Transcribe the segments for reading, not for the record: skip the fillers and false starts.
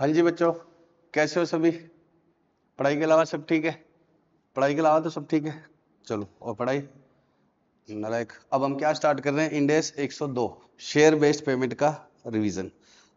हाँ जी बच्चों, कैसे हो सभी? पढ़ाई के अलावा सब ठीक है? पढ़ाई के अलावा तो सब ठीक है। चलो, और पढ़ाई नालायक। अब हम क्या स्टार्ट कर रहे हैं? End S 102 share based payment का रिवीजन।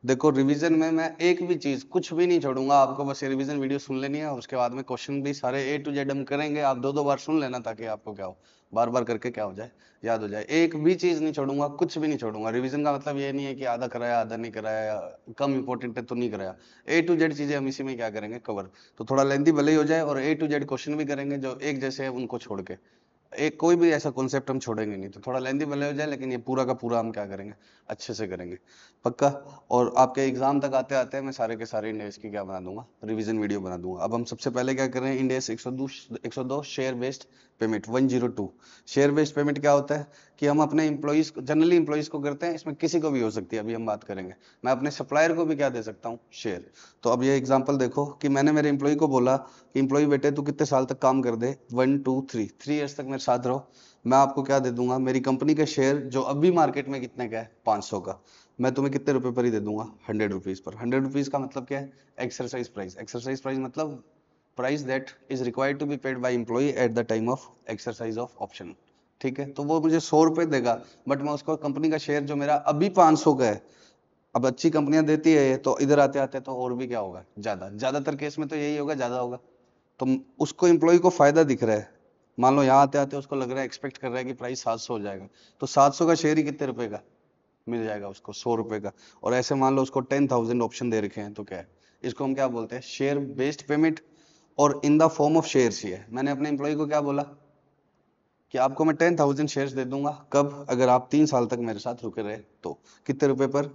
देखो, रिवीजन में मैं एक भी चीज कुछ भी नहीं छोड़ूंगा, आपको बस ये रिवीजन वीडियो सुन लेनी है और उसके बाद में क्वेश्चन भी सारे ए टू जेड हम करेंगे। आप दो दो बार सुन लेना ताकि आपको क्या हो, बार बार करके क्या हो जाए, याद हो जाए। एक भी चीज नहीं छोड़ूंगा, कुछ भी नहीं छोड़ूंगा। रिवीजन का मतलब ये नहीं है कि आधा कराया आधा नहीं कराया, या कम इंपॉर्टेंट है तो नहीं कराया। ए टू जेड चीजें हम इसी में क्या करेंगे, कवर। तो थोड़ा लेंथी भले ही हो जाए, और ए टू जेड क्वेश्चन भी करेंगे जो एक जैसे है उनको छोड़ के। एक कोई भी ऐसा कॉन्सेप्ट हम छोड़ेंगे नहीं, तो थोड़ा लेंदी भले हो जाए, लेकिन ये पूरा का पूरा हम क्या करेंगे, अच्छे से करेंगे, पक्का। और आपके एग्जाम तक आते आते मैं सारे के सारे इंडेक्स की क्या बना दूंगा, रिवीजन वीडियो बना दूंगा। अब हम सबसे पहले क्या कर रहे हैं, index 102 share based payment 102। Share based payment क्या होता है कि हम अपने इंप्लॉइज को, जनरली इंप्लॉइज को करते हैं, इसमें किसी को भी हो सकती है, अभी हम बात करेंगे। मैं अपने सप्लायर को भी क्या दे सकता हूँ, शेयर। तो अब ये एग्जांपल देखो कि मैंने मेरे इंप्लॉय को बोला कि इंप्लॉय बेटे तू कितने साल तक काम कर दे, 1 2 3 ईयर्स तक मेरे साथ रहो। मैं आपको क्या दे दूंगा, मेरी कंपनी का शेयर जो अभी मार्केट में कितने का है, 500 का। मैं तुम्हें कितने रुपए पर ही दे दूंगा, 100 रुपीज पर। 100 रुपीज का मतलब क्या है, एक्सरसाइज प्राइस। एक्सरसाइज प्राइस मतलब price that is required to be paid by employee at the time of exercise of option. ठीक है, तो वो मुझे 100 रुपए देगा, बट मैं उसको कंपनी का शेयर जो मेरा अभी 500 का है, अब अच्छी कंपनियां देती है ये, तो इधर आते आते तो और भी क्या होगा, ज्यादा। ज्यादातर केस में तो यही होगा, ज्यादा होगा। तो उसको एम्प्लॉय को फायदा दिख रहा है। मान लो यहाँ आते आते उसको लग रहा है, एक्सपेक्ट कर रहा है कि प्राइस 700 हो जाएगा, तो 700 का शेयर ही कितने रुपए का मिल जाएगा उसको, 100 रुपए का। और ऐसे मान लो उसको 10,000 ऑप्शन दे रखे हैं, तो क्या है, इसको हम क्या बोलते हैं, शेयर बेस्ड पेमेंट। और in the form of shares ही है। मैंने अपने एम्प्लॉय को क्या बोला कि आपको मैं 10,000 शेयर्स दे दूंगा, कब, अगर आप 3 साल तक मेरे साथ रुके रहे तो। कितने रुपए पर?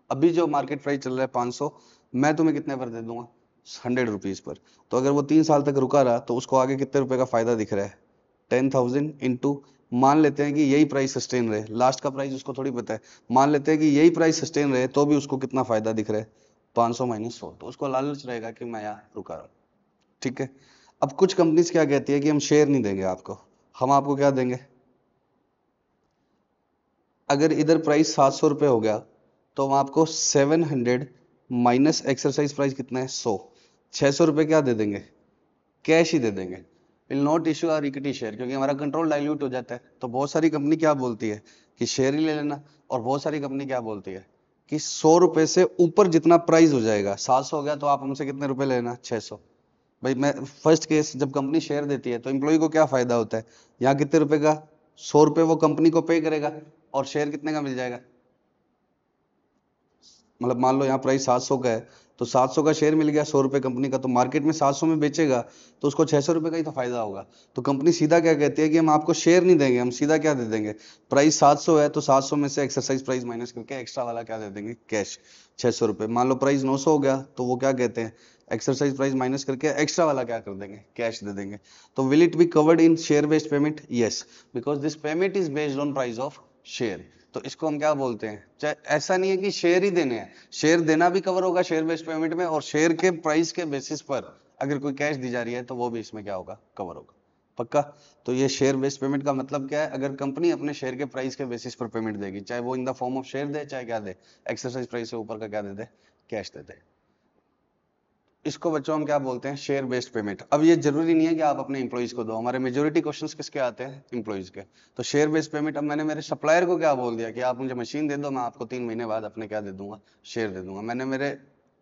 अभी जो मार्केट प्राइस चल रहा है 500, मैं तुम्हें कितने पर दे दूंगा, 100 रुपीज पर। तो अगर वो 3 साल तक रुका रहा तो उसको आगे कितने रुपए का फायदा दिख रहा है, 10,000 इंटू, मान लेते हैं कि यही प्राइस सस्टेन रहे, लास्ट का प्राइस उसको थोड़ी पता है, मान लेते हैं कि यही प्राइस सस्टेन रहे तो भी उसको कितना फायदा दिख रहा है, 500 माइनस 100। तो उसको लालच रहेगा कि मैं यहाँ रुका रहा हूँ। ठीक है। अब कुछ कंपनीज क्या कहती है कि हम शेयर नहीं देंगे आपको, हम आपको क्या देंगे, अगर इधर प्राइस 700 रुपए हो गया तो हम आपको 700 माइनस एक्सरसाइज प्राइस कितना है, 100, 600 रुपए क्या दे देंगे, कैश ही दे देंगे। Will not issue or equity share, क्योंकि हमारा कंट्रोल डाइल्यूट हो जाता है। तो बहुत सारी कंपनी क्या बोलती है कि शेयर ही ले लेना, और बहुत सारी कंपनी क्या बोलती है कि 100 रुपए से ऊपर जितना प्राइस हो जाएगा, 700 हो गया तो आप हमसे कितने रुपए लेना, 600। भाई मैं फर्स्ट केस, जब कंपनी शेयर देती है तो एम्प्लॉय को क्या फायदा होता है, यहाँ कितने रुपए का, 100 रुपए वो कंपनी को पे करेगा, और शेयर कितने का मिल जाएगा। मतलब मान लो यहाँ प्राइस 700 का है, तो 700 का शेयर मिल गया, 100 रुपए कंपनी का, तो मार्केट में 700 में बेचेगा तो उसको 600 रुपए का ही तो फायदा होगा। तो कंपनी सीधा क्या कहती है कि हम आपको शेयर नहीं देंगे, हम सीधा क्या दे देंगे, प्राइस 700 है तो 700 में से एक्सरसाइज प्राइस माइनस करके एक्स्ट्रा वाला क्या दे देंगे, कैश, 600 रुपए। मान लो प्राइस 900 हो गया तो वो क्या कहते हैं, एक्सरसाइज प्राइस माइनस करके एक्स्ट्रा वाला क्या कर देंगे, कैश दे देंगे। तो will it be covered in share based payment, yes, because this payment is based on price of share. तो इसको हम क्या बोलते हैं, चाहे ऐसा नहीं है कि शेयर ही देने हैं, शेयर देना भी कवर होगा शेयर बेस्ड पेमेंट में, और शेयर के प्राइस के बेसिस पर अगर कोई कैश दी जा रही है तो वो भी इसमें क्या होगा, कवर होगा, पक्का। तो ये शेयर बेस्ड पेमेंट का मतलब क्या है, अगर कंपनी अपने शेयर के प्राइस के बेसिस पर पेमेंट देगी, चाहे वो in the form of share दे, चाहे क्या दे, एक्सरसाइज प्राइस से ऊपर का क्या दे दे, कैश दे दे। इसको बच्चों हम क्या बोलते हैं, शेयर बेस्ड पेमेंट। अब ये जरूरी नहीं है कि आप अपने इंप्लॉइज को दो, हमारे मेजोरिटी क्वेश्चंस किसके आते हैं, इंप्लॉइज के। तो शेयर बेस्ड पेमेंट, अब मैंने मेरे सप्लायर को क्या बोल दिया कि आप मुझे मशीन दे दो, मैं आपको 3 महीने बाद अपने क्या दे दूंगा, शेयर दे दूंगा। मैंने मेरे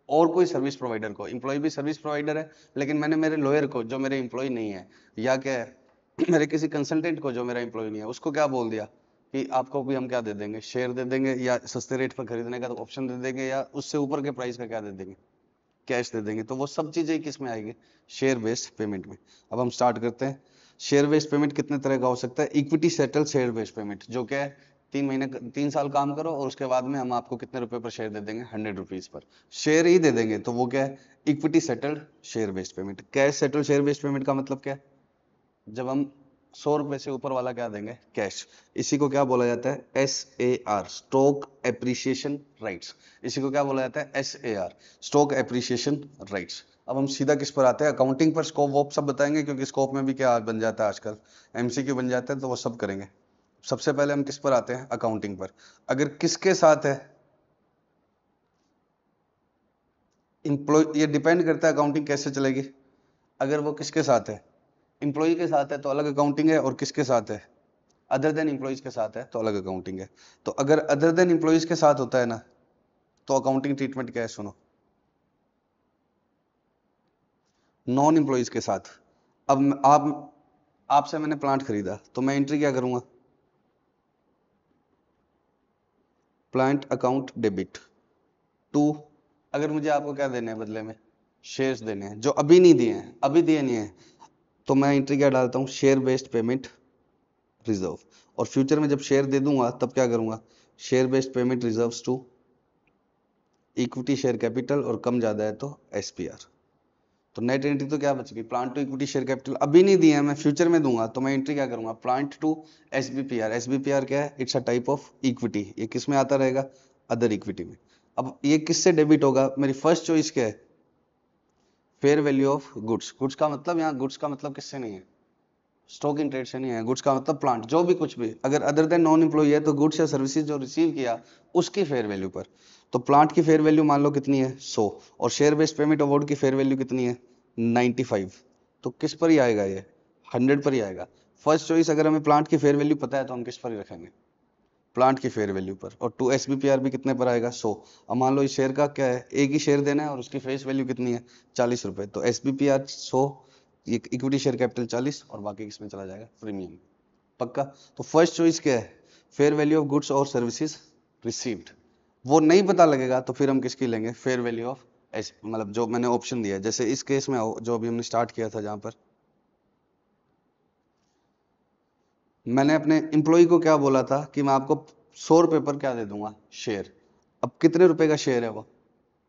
और कोई सर्विस प्रोवाइडर को, इंप्लॉय भी सर्विस प्रोवाइडर है, लेकिन मैंने मेरे लॉयर को जो मेरे इंप्लॉय नहीं है, या क्या है, मेरे किसी कंसल्टेंट को जो मेरा इंप्लॉय नहीं है, उसको क्या बोल दिया कि आपको भी हम क्या दे देंगे, शेयर दे देंगे, या सस्ते रेट पर खरीदने का तो ऑप्शन दे देंगे, या उससे ऊपर के प्राइस का क्या दे देंगे, कैश दे देंगे। तो वो सब चीजें किस में आएगी, शेयर बेस्ड पेमेंट में। अब हम स्टार्ट करते हैं। शेयर बेस्ड पेमेंट कितने तरह का हो सकता है, equity settle share based payment, जो क्या है, 3 महीने 3 साल काम करो और उसके बाद में हम आपको कितने रुपए पर शेयर दे देंगे, 100 रुपीज पर शेयर ही दे देंगे, तो वो क्या है, equity settled share based payment. Cash settle share based payment का मतलब क्या है, जब हम 100 रुपए से ऊपर वाला क्या देंगे, कैश। इसी को क्या बोला जाता है, SAR, स्टॉक एप्रिसिएशन राइट्स। इसी को क्या बोला जाता है, SAR, स्टॉक एप्रिसिएशन राइट्स। अब हम सीधा किस पर आते हैं, अकाउंटिंग पर। स्कोप वोप सब बताएंगे, क्योंकि स्कोप में भी क्या बन जाता है आजकल, MCQ बन जाता है, तो वो सब करेंगे। सबसे पहले हम किस पर आते हैं, अकाउंटिंग पर। अगर किसके साथ है, एम्प्लॉय, ये डिपेंड करता है अकाउंटिंग कैसे चलेगी। अगर वो किसके साथ है, एम्प्लॉय के साथ है तो अलग अकाउंटिंग है, और किसके साथ है, अदर देन एम्प्लॉइज के साथ है तो अलग अकाउंटिंग है। तो अगर अदर देन एम्प्लॉइज के साथ होता है ना, तो अकाउंटिंग ट्रीटमेंट क्या है सुनो। नॉन एम्प्लॉइज के साथ, अब आप, आपसे मैंने प्लांट खरीदा तो मैं एंट्री क्या करूंगा, प्लांट अकाउंट डेबिट टू, अगर मुझे आपको क्या देने हैं बदले में, शेयर्स देने हैं जो अभी नहीं दिए हैं, अभी दिए नहीं है, तो मैं एंट्री क्या डालता हूँ, शेयर बेस्ड पेमेंट रिजर्व। और फ्यूचर में जब शेयर दे दूंगा तब क्या करूंगा, share based payment reserves to equity share capital, और कम ज्यादा है तो एसपीआर। तो नेट एंट्री तो क्या बच गई, plant to equity share capital अभी नहीं दिया है, मैं फ्यूचर में दूंगा, तो मैं एंट्री क्या करूंगा, प्लांट टू एसबीपीआर। एसबीपीआर क्या है, it's a type of equity, ये किस में आता रहेगा, अदर इक्विटी में। अब ये किससे डेबिट होगा, मेरी फर्स्ट चॉइस क्या है, fair value of goods. Goods का मतलब, यहाँ गुड्स का मतलब किससे नहीं है, स्टॉक इन ट्रेड से नहीं है, गुड्स का मतलब प्लांट, जो भी कुछ भी अगर अदर देन नॉन एम्प्लॉय है तो गुड्स या सर्विसेज जो रिसीव किया उसकी फेयर वैल्यू पर। तो प्लांट की फेयर वैल्यू मान लो कितनी है 100, और शेयर बेस्ड पेमेंट अवार्ड की फेयर वैल्यू कितनी है 95। तो किस पर ही आएगा ये, 100 पर ही आएगा। फर्स्ट चॉइस, अगर हमें प्लांट की फेयर वैल्यू पता है तो हम किस पर ही रखेंगे, प्लांट की फेयर वैल्यू पर। और टू एसबीपीआर भी कितने पर आएगा 100। अब मान लो इस शेयर का क्या है, एक ही शेयर देना है और उसकी फेस वैल्यू कितनी है 40 रुपए, तो एसबीपीआर 100, इक्विटी शेयर कैपिटल 40, और बाकी किसमें चला जाएगा, प्रीमियम। पक्का। तो फर्स्ट चॉइस क्या है, फेयर वैल्यू ऑफ गुड्स और सर्विसेज रिसीव्ड। वो नहीं पता लगेगा तो फिर हम किसकी लेंगे, फेयर वैल्यू ऑफ मतलब जो मैंने ऑप्शन दिया है, जैसे इस केस में जो अभी हमने स्टार्ट किया था, जहां पर मैंने अपने एम्प्लॉय को क्या बोला था कि मैं आपको 100 रुपए पर क्या दे दूंगा, शेयर। अब कितने रुपए का शेयर है वो,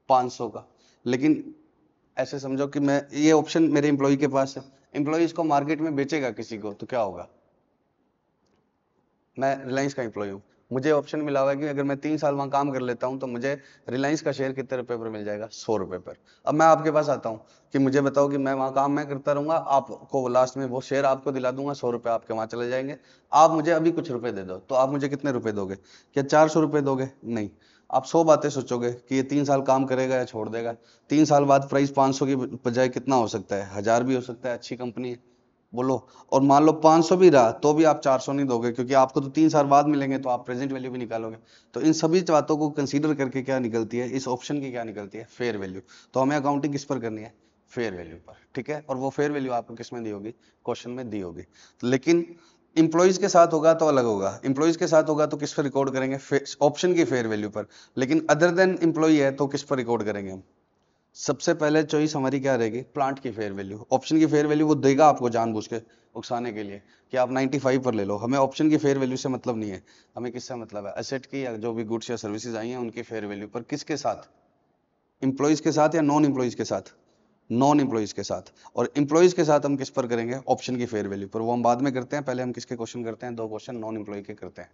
500 का। लेकिन ऐसे समझो कि मैं, ये ऑप्शन मेरे एम्प्लॉय के पास है, एम्प्लॉय इसको मार्केट में बेचेगा किसी को, तो क्या होगा, मैं रिलायंस का एम्प्लॉय हूँ, मुझे ऑप्शन मिला हुआ है कि अगर मैं 3 साल वहां काम कर लेता हूं तो मुझे रिलायंस का शेयर कितने रुपए पर मिल जाएगा, 100 रुपए पर। अब मैं आपके पास आता हूँ कि मुझे बताओ कि मैं वहां काम मैं करता रहूंगा, आपको लास्ट में वो शेयर आपको दिला दूंगा, 100 रुपए आपके वहां चले जाएंगे। आप मुझे अभी कुछ रुपए दे दो, तो आप मुझे कितने रुपए दोगे, क्या 400 रुपए दोगे, नहीं। आप 100 बातें सोचोगे कि ये 3 साल काम करेगा या छोड़ देगा। 3 साल बाद प्राइस 500 की बजाय कितना हो सकता है, 1000 भी हो सकता है, अच्छी कंपनी है, बोलो। और मान लो 500 भी रहा तो भी आप 400 नहीं दोगे, क्योंकि आपको तो 3 साल बाद मिलेंगे, तो आप प्रेजेंट वैल्यू भी निकालोगे। तो इन सभी बातों को कंसीडर करके क्या निकलती है, इस ऑप्शन की क्या निकलती है, फेयर वैल्यू। तो हमें अकाउंटिंग किस पर करनी है, फेयर वैल्यू पर, ठीक है। और वो फेयर वैल्यू आपको किस में दी होगी, क्वेश्चन में दी होगी। लेकिन इंप्लॉइज के साथ होगा तो अलग होगा, इंप्लॉइज के साथ होगा तो किस पर रिकॉर्ड करेंगे, ऑप्शन की फेयर वैल्यू पर। लेकिन अदर देन इंप्लॉई है तो किस पर रिकॉर्ड करेंगे हम, सबसे पहले चॉइस हमारी क्या रहेगी, प्लांट की फेयर वैल्यू। ऑप्शन की फेयर वैल्यू वो देगा आपको जानबूझ के उकसाने के लिए कि आप 95 पर ले लो, हमें ऑप्शन की फेयर वैल्यू से मतलब नहीं है। हमें किससे मतलब है, एसेट की या जो भी गुड्स या सर्विसेज आई हैं उनकी फेयर वैल्यू पर। किसके साथ, इंप्लॉइज के साथ या नॉन इंप्लॉइज के साथ, नॉन इंप्लॉइज के साथ। और इंप्लॉइज के साथ हम किस पर करेंगे, ऑप्शन की फेयर वैल्यू पर। वो हम बाद में करते हैं, पहले हम किसके क्वेश्चन करते हैं, 2 क्वेश्चन नॉन इंप्लॉय के करते हैं।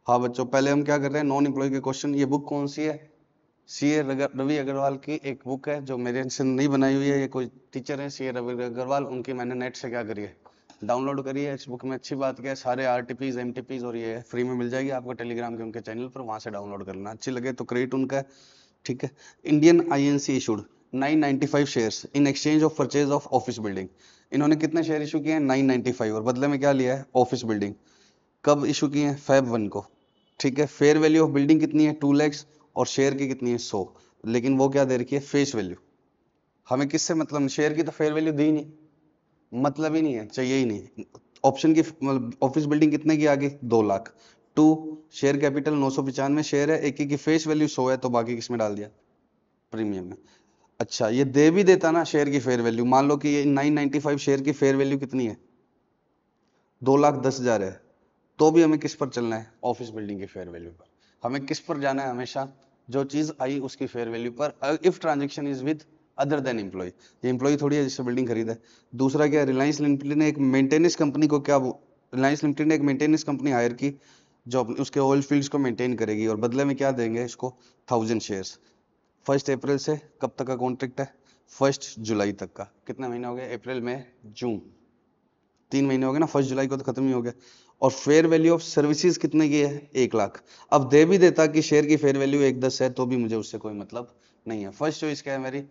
हाँ बच्चों, पहले हम क्या कर रहे हैं, नॉन इंप्लॉय के क्वेश्चन। ये बुक कौन सी है, सीए रवि अग्रवाल की एक बुक है, जो मेरे से नहीं बनाई हुई है, ये कोई टीचर है सीए रवि अग्रवाल, उनकी मैंने नेट से क्या करी है, डाउनलोड करी है। इस बुक में अच्छी बात क्या है, सारे आरटीपीज एमटीपीज और ये फ्री में मिल जाएगी आपको टेलीग्राम के उनके चैनल पर, वहां से डाउनलोड कर लेना। अच्छी लगे तो क्रेडिट उनका है, ठीक है। Indian INC issued 995 shares in exchange of purchase of office building. इन्होंने कितने शेयर इशू किए हैं, 995, और बदले में क्या लिया है, ऑफिस बिल्डिंग। कब इशू किए हैं, Feb 1 को, ठीक है। फेयर वैल्यू ऑफ बिल्डिंग कितनी है, 2 lakhs, और शेयर की कितनी है 100। लेकिन वो क्या दे रखी है, फेस वैल्यू। हमें किससे मतलब, शेयर की तो फेयर वैल्यू दी नहीं, मतलब ही नहीं है, चाहिए ही नहीं। ऑप्शन की मतलब ऑफिस बिल्डिंग कितने की आ गई, 2 lakh. To, share capital 995 share है, एक की फेस वैल्यू 100 है, तो बाकी किसमें डाल दिया, प्रीमियम में। अच्छा, ये दे भी देता ना शेयर की फेयर वैल्यू, मान लो कि ये 995 शेयर की फेयर वैल्यू कितनी है, 2,10,000 है, तो भी हमें किस पर चलना है, ऑफिस बिल्डिंग की फेयर वैल्यू पर। हमें किस पर जाना है हमेशा, जो चीज आई उसकी फेयर वैल्यू पर, if transaction is with other than employee. ये एम्प्लॉय थोड़ी है जिससे बिल्डिंग खरीदा है। दूसरा क्या है, रिलायंस लिमिटेड ने एक मेंटेनेंस कंपनी को क्या, रिलायंस लिमिटेड ने एक मेंटेनेंस कंपनी हायर की जो उसके ऑयल फील्ड्स को मेंटेन करेगी, और बदले में क्या देंगे इसको, 1000 शेयर्स। 1 अप्रैल से कब तक का कॉन्ट्रैक्ट है, 1 जुलाई तक का। कितने महीने हो गए, अप्रैल में जून, 3 महीने हो गए ना, 1 जुलाई को तो खत्म ही हो गया। और फेयर वैल्यू ऑफ सर्विसेज कितने की है 1 लाख। अब दे भी देता कि शेयर की फेयर वैल्यू 1.10 है तो भी मुझे उससे कोई मतलब नहीं है। फर्स्ट चॉइस क्या है मेरी,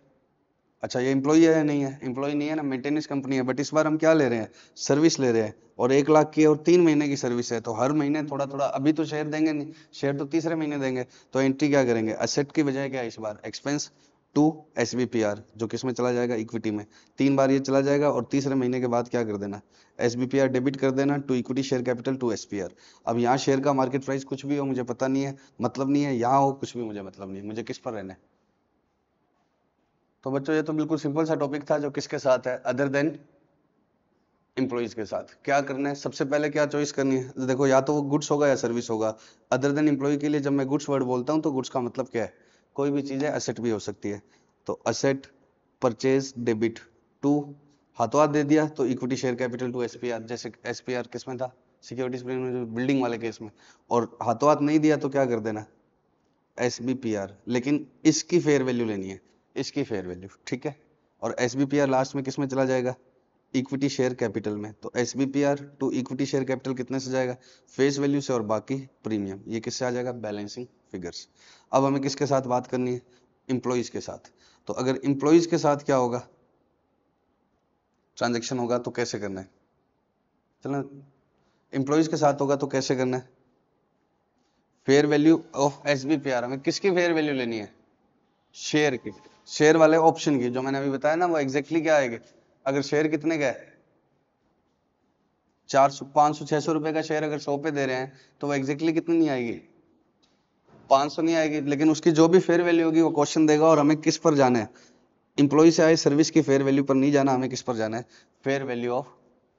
अच्छा ये एम्प्लॉई है या नहीं है, एम्प्लॉई नहीं है ना, मेंटेनेंस कंपनी है, बट इस बार हम क्या ले रहे हैं, सर्विस ले रहे हैं, और 1 लाख की और 3 महीने की सर्विस है, तो हर महीने थोड़ा थोड़ा, अभी तो शेयर देंगे नहीं, शेयर तो तीसरे महीने देंगे, तो एंट्री क्या करेंगे, असेट की बजाय क्या है इस बार, एक्सपेंस टू SBPR, जो किस में चला जाएगा, इक्विटी में, 3 बार ये चला जाएगा, और तीसरे महीने के बाद क्या कर देना, SBPR डेबिट कर देना to equity share capital to SPR। अब यहाँ शेयर का मार्केट प्राइस कुछ भी हो मुझे पता नहीं है, मतलब नहीं है, यहाँ हो कुछ भी मुझे मतलब नहीं है, मुझे किस पर रहना है। तो बच्चों ये तो बिल्कुल सिंपल सा टॉपिक था, जो किसके साथ है, अदर देन एम्प्लॉइज के साथ। क्या करना है, सबसे पहले क्या चॉइस करनी है, देखो या तो वो गुड्स होगा या सर्विस होगा। अदर देन एम्प्लॉय के लिए जब मैं गुड्स वर्ड बोलता हूँ तो गुड्स का मतलब क्या है, कोई भी चीज है, असेट भी हो सकती है, तो असेट परचेज डेबिट टू, हाथों हाथ दे दिया तो equity share capital to SPR, जैसे SPR किस में था, सिक्योरिटीज बिल्डिंग वाले केस में, और हाथों हाथ नहीं दिया तो क्या कर देना, SBPR, लेकिन इसकी फेयर वैल्यू लेनी है, इसकी फेयर वैल्यू, ठीक है, और SBPR लास्ट में किस में चला जाएगा, इक्विटी शेयर कैपिटल में, तो SBPR to equity share capital कितने से जाएगा, फेस वैल्यू से, और बाकी प्रीमियम, ये किससे आ जाएगा, बैलेंसिंग फिगर्स। अब हमें किसके साथ बात करनी है, इंप्लॉइज के साथ। तो अगर इंप्लॉइज के साथ क्या होगा, ट्रांजेक्शन होगा तो कैसे करना है, चलो इंप्लॉइज के साथ होगा तो कैसे करना है, फेयर वैल्यू ऑफ SBPR, हमें किसकी फेयर वैल्यू लेनी है, शेयर की, शेयर वाले ऑप्शन की, जो मैंने अभी बताया ना वो एग्जैक्टली क्या आएगी, अगर शेयर कितने का है 400 500 600 रुपए का शेयर अगर 100 पे दे रहे हैं तो वो एग्जैक्टली कितनी नहीं आएगी, 500 नहीं आएगी, लेकिन उसकी जो भी फेयर वैल्यू होगी वो क्वेश्चन देगा, और हमें किस पर जाना है, इंप्लॉय से आए सर्विस की फेयर वैल्यू पर नहीं जाना, हमें किस पर जाना है, फेयर वैल्यू ऑफ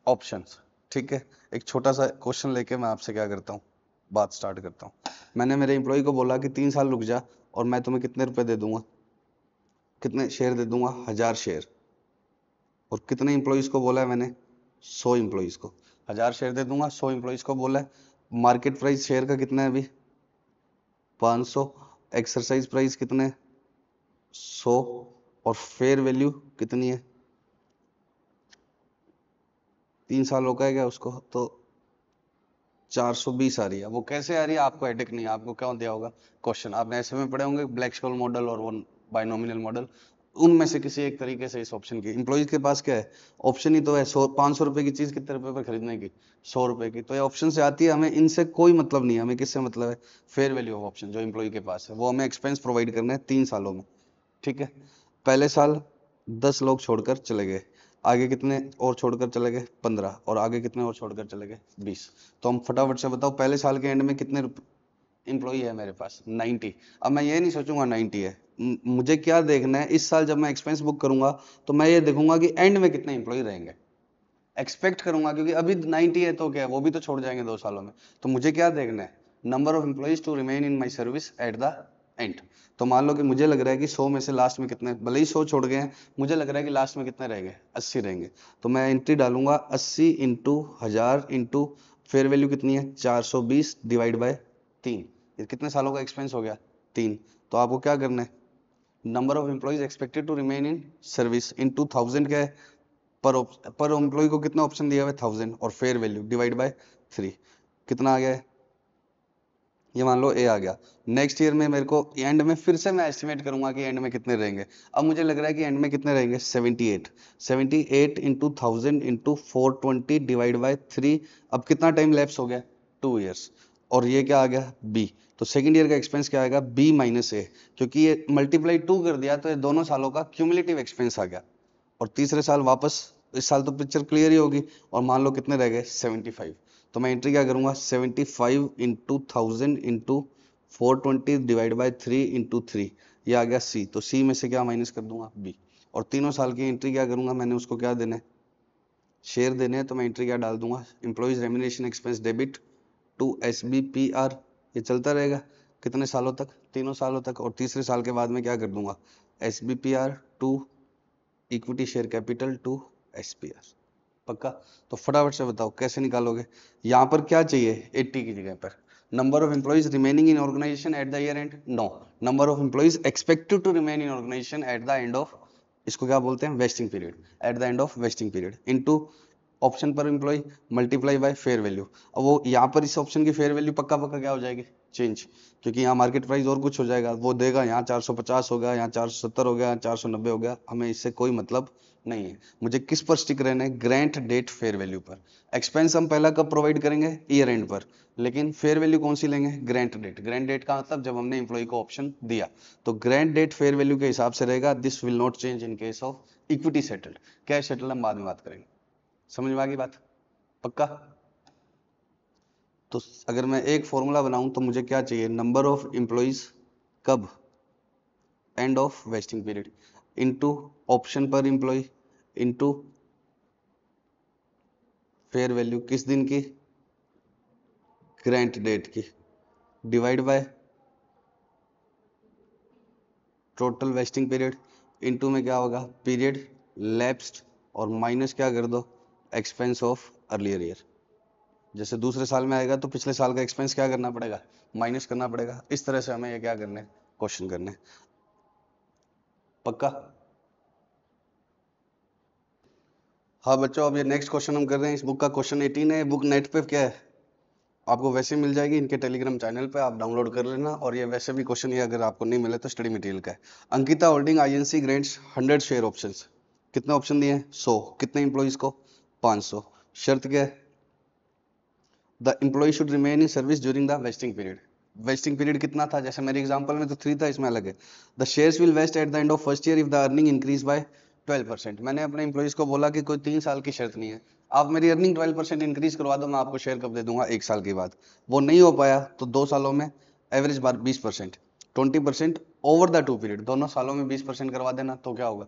ऑप्शंस। ठीक है, एक छोटा सा क्वेश्चन लेके मैं आपसे क्या करता हूँ, बात स्टार्ट करता हूँ। मैंने मेरे इंप्लॉय को बोला कि 3 साल रुक जा और मैं तुम्हें कितने रुपए दे दूंगा, कितने शेयर दे दूंगा, 1000 शेयर, और कितने इंप्लॉइज को बोला है मैंने, 100 इंप्लॉइज को 1000 शेयर दे दूंगा, 100 इंप्लॉइज को बोला है। मार्केट प्राइस शेयर का कितना है अभी 500, एक्सरसाइज प्राइस कितने है 100, और फेयर वैल्यू कितनी है, 3 सालों का है क्या उसको, तो 420 आ रही है। वो कैसे आ रही है आपको हेडेक नहीं है, आपको क्या दिया होगा क्वेश्चन, आपने ऐसे में पढ़े होंगे ब्लैक स्कॉल मॉडल और वो बाइनोमिनल मॉडल, उनमें से किसी एक तरीके से इस ऑप्शन की, इंप्लॉइज के पास क्या है, ऑप्शन ही तो है 100 500 रुपए की चीज कितने रुपए पर खरीदने की, 100 रुपए की, तो ये ऑप्शन से आती है, हमें इनसे कोई मतलब नहीं है, हमें किससे मतलब है, फेयर वैल्यू ऑफ ऑप्शन जो इंप्लॉय के पास है, वो हमें एक्सपेंस प्रोवाइड करना है 3 सालों में। ठीक है, पहले साल 10 लोग छोड़कर चले गए, आगे कितने और छोड़कर चले गए 15, और आगे कितने और छोड़कर चले गए 20, तो हम फटाफट से बताओ पहले साल के एंड में कितने इंप्लॉई है मेरे पास 90। अब मैं ये नहीं सोचूंगा 90 है, मुझे क्या देखना है, इस साल जब मैं एक्सपेंस बुक करूंगा तो मैं ये देखूंगा कि एंड में कितने इंप्लॉई रहेंगे, एक्सपेक्ट करूंगा, क्योंकि अभी 90 है तो क्या है, वो भी तो छोड़ जाएंगे 2 सालों में, तो मुझे क्या देखना है, number of employees to remain in my service at the end. तो मान लो कि मुझे लग रहा है कि 100 में से लास्ट में कितने, भले ही 100 छोड़ गए हैं, मुझे लग रहा है कि लास्ट में कितने रहेंगे 80 रहेंगे, तो मैं एंट्री डालूंगा 80 इंटू 1000 इंटू फेयर वैल्यू कितनी है 420 डिवाइड बाय 3, ये कितने सालों का एक्सपेंस हो गया 3। तो आपको क्या करना है, number of employees expected to remain in service into 1000 क्या है, पर एम्प्लॉय को कितना ऑप्शन दिया हुआ है 1000, और फेयर वैल्यू डिवाइड बाय 3, कितना आ गया है, ये मान लो ए आ गया। नेक्स्ट ईयर में मेरे को एंड में फिर से मैं एस्टिमेट करूंगा कि एंड में कितने रहेंगे, अब मुझे लग रहा है कि एंड में कितने रहेंगे 78, 78 इंटू 1000 इंटू 420 डिवाइड बाय 3, अब कितना टाइम लैप्स हो गया 2 ईयर्स, और ये क्या आ गया बी, तो सेकंड ईयर का एक्सपेंस क्या आएगा बी माइनस ए, क्योंकि ये मल्टीप्लाई 2 कर दिया तो ये दोनों सालों का क्यूमुलेटिव एक्सपेंस आ गया, और तीसरे साल वापस, इस साल तो पिक्चर क्लियर ही होगी, और मान लो कितने रह गए 75, तो मैं एंट्री क्या करूंगा 75 into 1000 into 420 divide by 3 into 3, ये आ गया सी, तो सी में से क्या माइनस कर दूंगा बी, और तीनों साल की एंट्री क्या करूंगा, मैंने उसको क्या देना है शेयर देने हैं, तो मैं एंट्री क्या डाल दूंगा employees remuneration expense debit to SBPR, ये चलता रहेगा कितने सालों तक, तीनों सालों तक, और तीसरे साल के बाद में क्या कर दूंगा SBPR to equity share capital to SPR, पक्का। तो फटाफट से बताओ कैसे निकालोगे, यहाँ पर क्या चाहिए 80 की जगह पर, number of employees remaining in organization at the year end, no, number of employees expected to remain in organization at the end of, इसको क्या बोलते हैं vesting period, at the end of vesting period, into option पर employ multiply by fair value. अब वो यहाँ पर इस ऑप्शन की फेयर वैल्यू पक्का पक्का क्या हो जाएगी, चेंज, क्योंकि यहाँ मार्केट प्राइस और कुछ हो जाएगा, वो देगा यहाँ 450 हो गया, यहाँ 470 हो गया, 490 हो गया, हमें इससे कोई मतलब नहीं है। मुझे किस पर स्टिक रहना है, ग्रांट डेट फेयर वैल्यू पर। एक्सपेंस हम पहला कब प्रोवाइड करेंगे, ईयर एंड पर, लेकिन फेयर वैल्यू कौन सी लेंगे, ग्रांट डेट। ग्रांट डेट का मतलब जब हमने एम्प्लॉय को ऑप्शन दिया, तो ग्रांट डेट फेयर वैल्यू के हिसाब से रहेगा। This will not change in case of equity settled. Cash settled हम बाद में बात करेंगे। समझ में आ गई बात, पक्का। तो अगर मैं एक फॉर्मूला बनाऊं तो मुझे क्या चाहिए, नंबर ऑफ एम्प्लॉइज कब, and of vesting period, into option पर एम्प्लॉय, इनटू फेयर वैल्यू किस दिन की, ग्रांट डेट की, divide by total wasting period, into में क्या होगा, पीरियड लैप्स्ड, और माइनस क्या कर दो, एक्सपेंस ऑफ अर्लियर ईयर। जैसे दूसरे साल में आएगा तो पिछले साल का एक्सपेंस क्या करना पड़ेगा, माइनस करना पड़ेगा। इस तरह से हमें ये क्या करने, क्वेश्चन करने, पक्का। हाँ बच्चों, अब ये नेक्स्ट क्वेश्चन हम कर रहे हैं, इस बुक का क्वेश्चन 18 है। बुक नेट पे क्या है, आपको वैसे मिल जाएगी इनके टेलीग्राम चैनल पे, आप डाउनलोड कर लेना। और ये वैसे भी क्वेश्चन ये अगर आपको नहीं मिले तो स्टडी मटेरियल का है। Ankita holding INC grants 100 share options, कितने ऑप्शन दिए हैं, 100, कितने इंप्लॉइज को, 500। शर्त क्या है, the employee should remain in service during the vesting period. Vesting period कितना था, जैसे मेरे एग्जांपल में तो 3 था, इसमें अलग है। The shares will vest at the end of first year if the earning increase by 12%। मैंने अपने एम्प्लॉइज को बोला कि कोई 3 साल की शर्त नहीं है, आप मेरी अर्निंग 12% इंक्रीज करवा दो, मैं आपको शेयर कब दे दूंगा, 1 साल के बाद। वो नहीं हो पाया तो 2 सालों में average bar 20%, 20% over the 2 period, दोनों सालों में 20% करवा देना, तो क्या होगा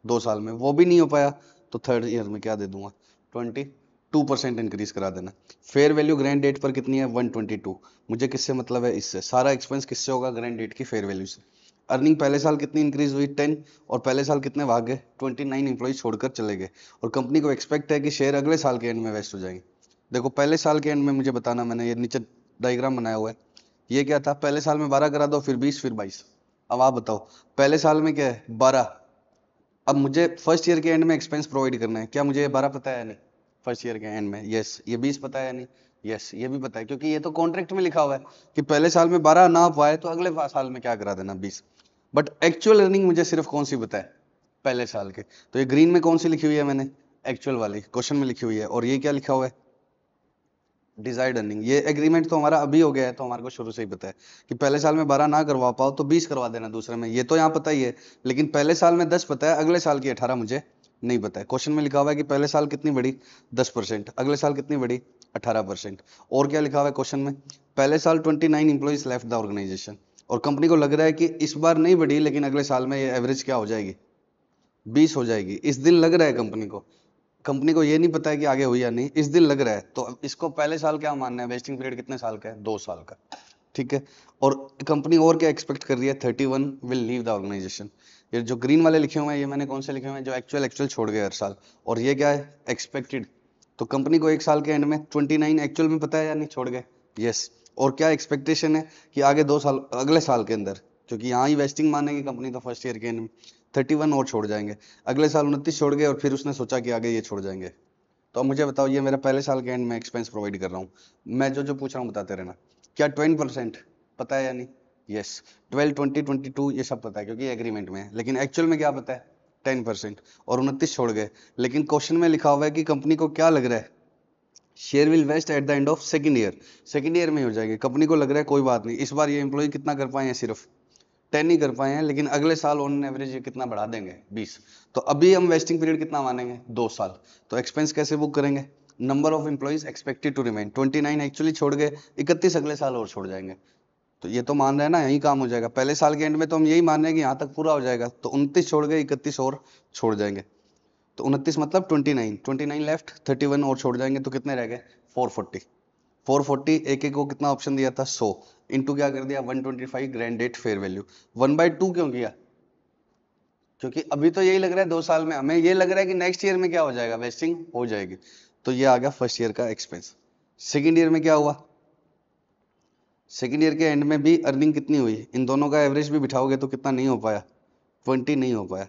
2 साल में। वो भी नहीं हो पाया तो थर्ड ईयर में क्या दे दूंगा, 22% इंक्रीज करा देना। फेयर वैल्यू ग्रैंड डेट पर कितनी है, 122। मुझे किससे मतलब है, इससे। सारा एक्सपेंस किससे होगा, ग्रैंड डेट की फेयर वैल्यू से। अर्निंग पहले साल कितनी इंक्रीज हुई, 10, और पहले साल कितने भाग गए, 29 इंप्लॉइज छोड़कर चले गए। और कंपनी को एक्सपेक्ट है कि शेयर अगले साल के एंड में वेस्ट हो जाएंगे। देखो पहले साल के एंड में मुझे बताना, मैंने ये नीचे डायग्राम बनाया हुआ है, ये क्या था, पहले साल में 12 करा दो, फिर 20, फिर 22। अब आप बताओ, पहले साल में क्या है, 12। अब मुझे फर्स्ट ईयर के एंड में एक्सपेंस प्रोवाइड करना है, क्या मुझे ये 12 पता है या नहीं, फर्स्ट ईयर के एंड में, यस। ये 20 पता है या नहीं, यस, ये भी पता है, क्योंकि ये तो कॉन्ट्रैक्ट में लिखा हुआ है कि पहले साल में 12 ना पाए तो अगले साल में क्या करा देना, 20। बट एक्चुअल अर्निंग मुझे सिर्फ कौन सी पता है, पहले साल के। तो ये ग्रीन में कौन सी लिखी हुई है मैंने, एक्चुअल वाली क्वेश्चन में लिखी हुई है। और ये क्या लिखा हुआ है, डिजायर्ड अर्निंग। ये एग्रीमेंट तो हमारा अभी हो गया है, तो हमारे को शुरू से ही पता है कि पहले साल में 12 ना करवा पाओ तो 20 करवा देना दूसरे में, ये तो यहाँ पता ही है। लेकिन पहले साल में 10 पता है, अगले साल की 18 मुझे नहीं पता है। क्वेश्चन में लिखा हुआ है कि पहले साल कितनी बढ़ी, 10%, अगले साल कितनी बढ़ी, 18%। और क्या लिखा हुआ है क्वेश्चन में, पहले साल 29 इंप्लॉइज लेफ्ट द ऑर्गेनाइजेशन, और कंपनी को लग रहा है कि इस बार नहीं बढ़ी, लेकिन अगले साल में ये एवरेज क्या हो जाएगी, 20 हो जाएगी। इस दिन लग रहा है कंपनी को ये नहीं पता है कि आगे हुई या नहीं, इस दिन लग रहा है। तो अब इसको पहले साल क्या मानना है, वेस्टिंग पीरियड कितने साल का है, 2 साल का, ठीक है। और कंपनी और क्या एक्सपेक्ट कर रही है, 31 विल लीव द ऑर्गेनाइजेशन। ये जो ग्रीन वाले लिखे हुए हैं, ये मैंने कौन से लिखे हुए हैं, जो एक्चुअल छोड़ गए हर साल। और ये क्या है, एक्सपेक्टेड। तो कंपनी को 1 साल के एंड में 29 एक्चुअल में पता है या नहीं, छोड़ गए, यस। और क्या एक्सपेक्टेशन है कि आगे 2 साल, अगले साल के अंदर, क्योंकि यहाँ ही वेस्टिंग मानेगी कंपनी तो फर्स्ट ईयर के एंड में 31 और छोड़ जाएंगे, अगले साल 29 छोड़ गए, और फिर उसने सोचा कि आगे ये छोड़ जाएंगे। तो अब मुझे बताओ, ये मेरा पहले साल के एंड में एक्सपेंस प्रोवाइड कर रहा हूँ, मैं जो जो पूछ रहा हूँ बताते रहना। क्या 20% पता है या नहीं, यस। 12, 20, 22 ये सब पता है क्योंकि एग्रीमेंट में है। लेकिन एक्चुअल में क्या पता है, 10%, और 29 छोड़ गए। लेकिन क्वेश्चन में लिखा हुआ है कि कंपनी को क्या लग रहा है, share will vest at the end of second year. Second year में हो जाएगी। कंपनी को लग रहा है कोई बात नहीं, इस बार ये एम्प्लॉय कितना कर पाए हैं, सिर्फ 10 ही कर पाए हैं, लेकिन अगले साल ऑन एवरेज ये कितना बढ़ा देंगे, 20। तो अभी हम वेस्टिंग पीरियड कितना मानेंगे, 2 साल। तो एक्सपेंस कैसे बुक करेंगे, number of employees expected to remain, 29 actually छोड़ गए, 31 अगले साल और छोड़ जाएंगे। तो ये तो मान रहे हैं ना, यही काम हो जाएगा। पहले साल के एंड में तो हम यही मान रहे हैं कि यहाँ तक पूरा हो जाएगा, तो 29 छोड़ गए, 31 और छोड़ जाएंगे। तो 29 मतलब 29 लेफ्ट, 31 और छोड़ जाएंगे, तो कितने रह गए, 440। 440, एक एक को कितना ऑप्शन दिया था, 100, इंटू क्या कर दिया, 125 ग्रैंड डेट फेयर वैल्यू। 1/2 क्यों किया, क्योंकि अभी तो यही लग रहा है 2 साल में, हमें ये लग रहा है कि नेक्स्ट ईयर में क्या हो जाएगा, वेस्टिंग हो जाएगी। तो ये आ गया फर्स्ट ईयर का एक्सपेंस। सेकेंड ईयर में क्या हुआ, सेकेंड ईयर के एंड में भी अर्निंग कितनी हुई, इन दोनों का एवरेज भी बिठाओगे तो कितना नहीं हो पाया, 20 नहीं हो पाया।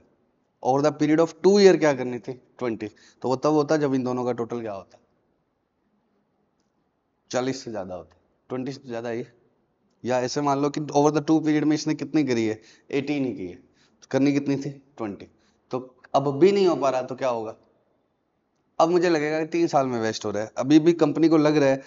Over the period of 2 year क्या करनी थी 20, तो वो तब होता जब इन दोनों का टोटल क्या होता 40 से ज्यादा होता, 20 से ज्यादा है। या ऐसे मान लो कि ओवर द 2 पीरियड में इसने कितनी करी है 18 ही की है, तो करनी कितनी थी 20, तो अब भी नहीं हो पा रहा तो क्या होगा, अब मुझे लगेगा कि 3 साल में वेस्ट हो रहा है। अभी भी कंपनी को लग रहा है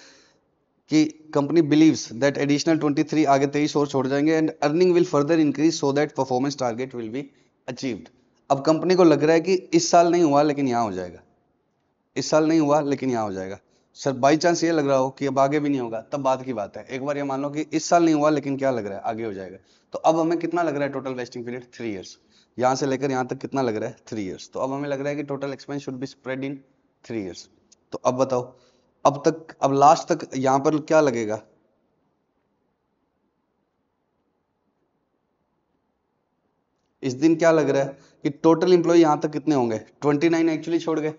कि कंपनी बिलीव्स दैट एडिशनल 23 आगे 23 और छोड़ जाएंगे and earning will further increase so that performance target will be achieved. अब कंपनी को लग रहा है कि इस साल नहीं हुआ लेकिन यहां हो जाएगा, इस साल नहीं हुआ लेकिन यहां हो जाएगा। सर बाई चांस ये लग रहा हो कि अब आगे भी नहीं होगा तब बात की बात है। एक बार ये मान लो कि इस साल नहीं हुआ लेकिन क्या लग रहा है आगे हो जाएगा, तो अब हमें कितना लग रहा है टोटल वेस्टिंग पीरियड 3 इयर्स, यहां से लेकर यहां तक कितना लग रहा है 3 इयर्स, तो अब हमें लग रहा है कि total expense should be spread in 3 years. तो अब बताओ, अब तक अब लास्ट तक यहां पर क्या लगेगा, इस दिन क्या लग रहा है कि टोटल इंप्लॉय यहां तक कितने होंगे 29 एक्चुअली छोड़ गए,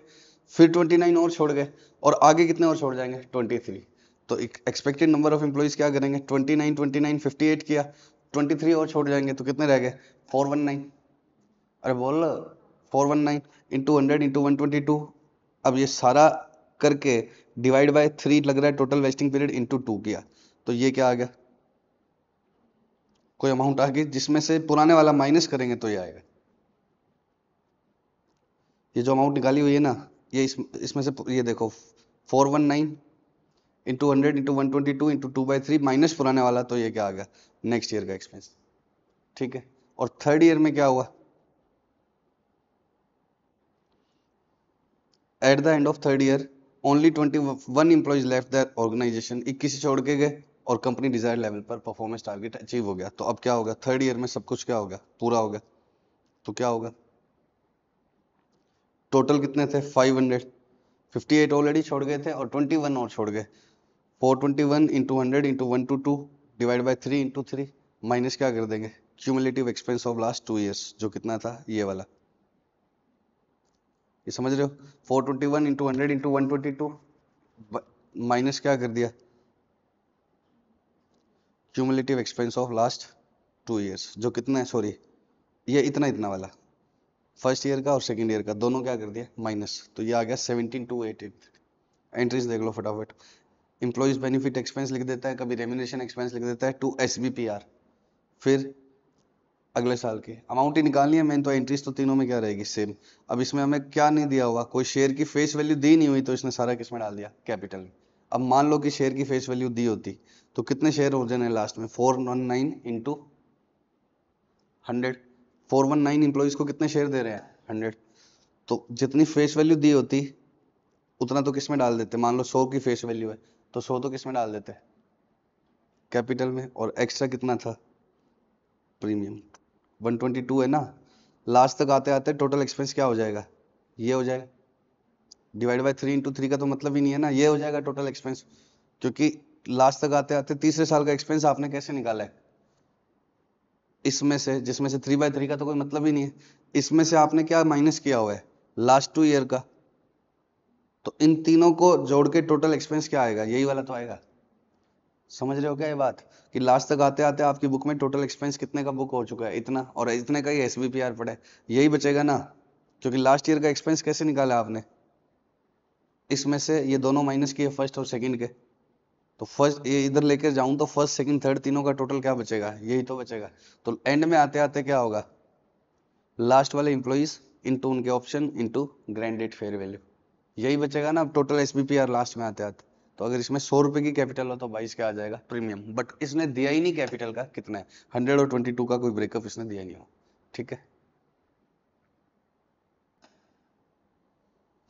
फिर 29 और छोड़ गए और आगे कितने और छोड़ जाएंगे 23। तो एक्सपेक्टेड नंबर ऑफ एम्प्लॉइज क्या करेंगे 29 29 58 किया, 23 और छोड़ जाएंगे तो कितने रह गए 419। अरे बोल 419 इंटू 100 इंटू 122। अब ये सारा करके डिवाइड बाय 3 लग रहा है टोटल वेस्टिंग पीरियड इंटू 2 किया, तो ये क्या आ गया, कोई अमाउंट आ गई जिसमें से पुराने वाला माइनस करेंगे तो ये आएगा। ये जो अमाउंट निकाली हुई है ना, ये इसमें से ये देखो 419 इंटू 100 इंटू 122 इंटू 2/3 माइनस पुराने वाला, तो ये क्या आ गया नेक्स्ट ईयर का एक्सपेंस। ठीक है, और थर्ड ईयर में क्या हुआ, at the end of third year only 21 employees left that organisation, 21 छोड़ के गए और कंपनी डिजायर्ड लेवल पर परफॉर्मेंस टारगेट अचीव हो गया। तो अब क्या होगा थर्ड ईयर में सब कुछ क्या होगा पूरा होगा, तो क्या होगा टोटल कितने थे 500, 58 ऑलरेडी छोड़ गए थे और 21 और छोड़ गए, 421 into 100 into 122 divide by 3 into 3 minus क्या कर देंगे cumulative expense of last 2 years जो कितना था ये वाला, ये समझ रहे हो 421 इंटू 100 इंटू 122 माइनस क्या कर दिया cumulative expense of last 2 years जो कितना है, सॉरी ये इतना इतना वाला फर्स्ट ईयर का और सेकंड ईयर का दोनों क्या कर दिया माइनस, तो ये आ गया 17288। एंट्रीज देख लो फटाफट, एम्प्लॉइज बेनिफिट एक्सपेंस लिख देता है, कभी रेम्यूनरेशन एक्सपेंस लिख देता है टू एसबीपीआर, फिर अगले साल की अमाउंट ही निकालनी है मेन, तो एंट्रीज तो तीनों में क्या रहेगी सेम। अब इसमें हमें क्या नहीं दिया हुआ, कोई शेयर की फेस वैल्यू दी नहीं हुई, तो इसने सारा किसमें डाल दिया कैपिटल में। अब मान लो कि शेयर की फेस वैल्यू दी होती तो कितने शेयर हो जाने लास्ट में 419 इंटू 100, 419 इंप्लॉइज को कितने शेयर दे रहे हैं 100, तो जितनी फेस वैल्यू दी होती उतना तो किसमें डाल देते, मान लो 100 की फेस वैल्यू है तो 100 तो किसमें डाल देते कैपिटल में, और एक्स्ट्रा कितना था प्रीमियम 122 है ना, लास्ट तक आते आते टोटल एक्सपेंस क्या हो जाएगा ये हो जाएगा, डिवाइड बाय 3 इंटू 3 का तो मतलब ही नहीं है ना, ये हो जाएगा टोटल एक्सपेंस, क्योंकि लास्ट तक आते आते तीसरे साल का एक्सपेंस आपने कैसे निकाला है इसमें से, जिसमें से 3/3 का तो कोई मतलब ही नहीं है, इसमें से आपने क्या माइनस किया हुआ है लास्ट 2 ईयर का, तो इन तीनों को जोड़ के टोटल एक्सपेंस क्या आएगा यही वाला तो आएगा। समझ रहे हो क्या ये बात, कि लास्ट तक आते आते आपकी बुक में टोटल एक्सपेंस कितने का बुक हो चुका है इतना, और इतने का ही एसबीपीआर पड़ा है, यही बचेगा ना, क्योंकि लास्ट ईयर का एक्सपेंस कैसे निकाला आपने इसमें से ये दोनों माइनस किए फर्स्ट और सेकंड के, तो फर्स्ट ये इधर लेकर जाऊं तो फर्स्ट सेकंड थर्ड तीनों का टोटल क्या बचेगा यही तो बचेगा। तो एंड में आते आते क्या होगा लास्ट वाले इंप्लॉइज इनटू उनके option into granted fair value, यही बचेगा ना टोटल एसबीपीआर लास्ट में आते आते। तो अगर इसमें 100 रुपए की कैपिटल हो तो 22 क्या आ जाएगा प्रीमियम, बट इसने दिया ही नहीं कैपिटल का कितना है 100 और 22 का कोई ब्रेकअप इसने दिया नहीं हो। ठीक है,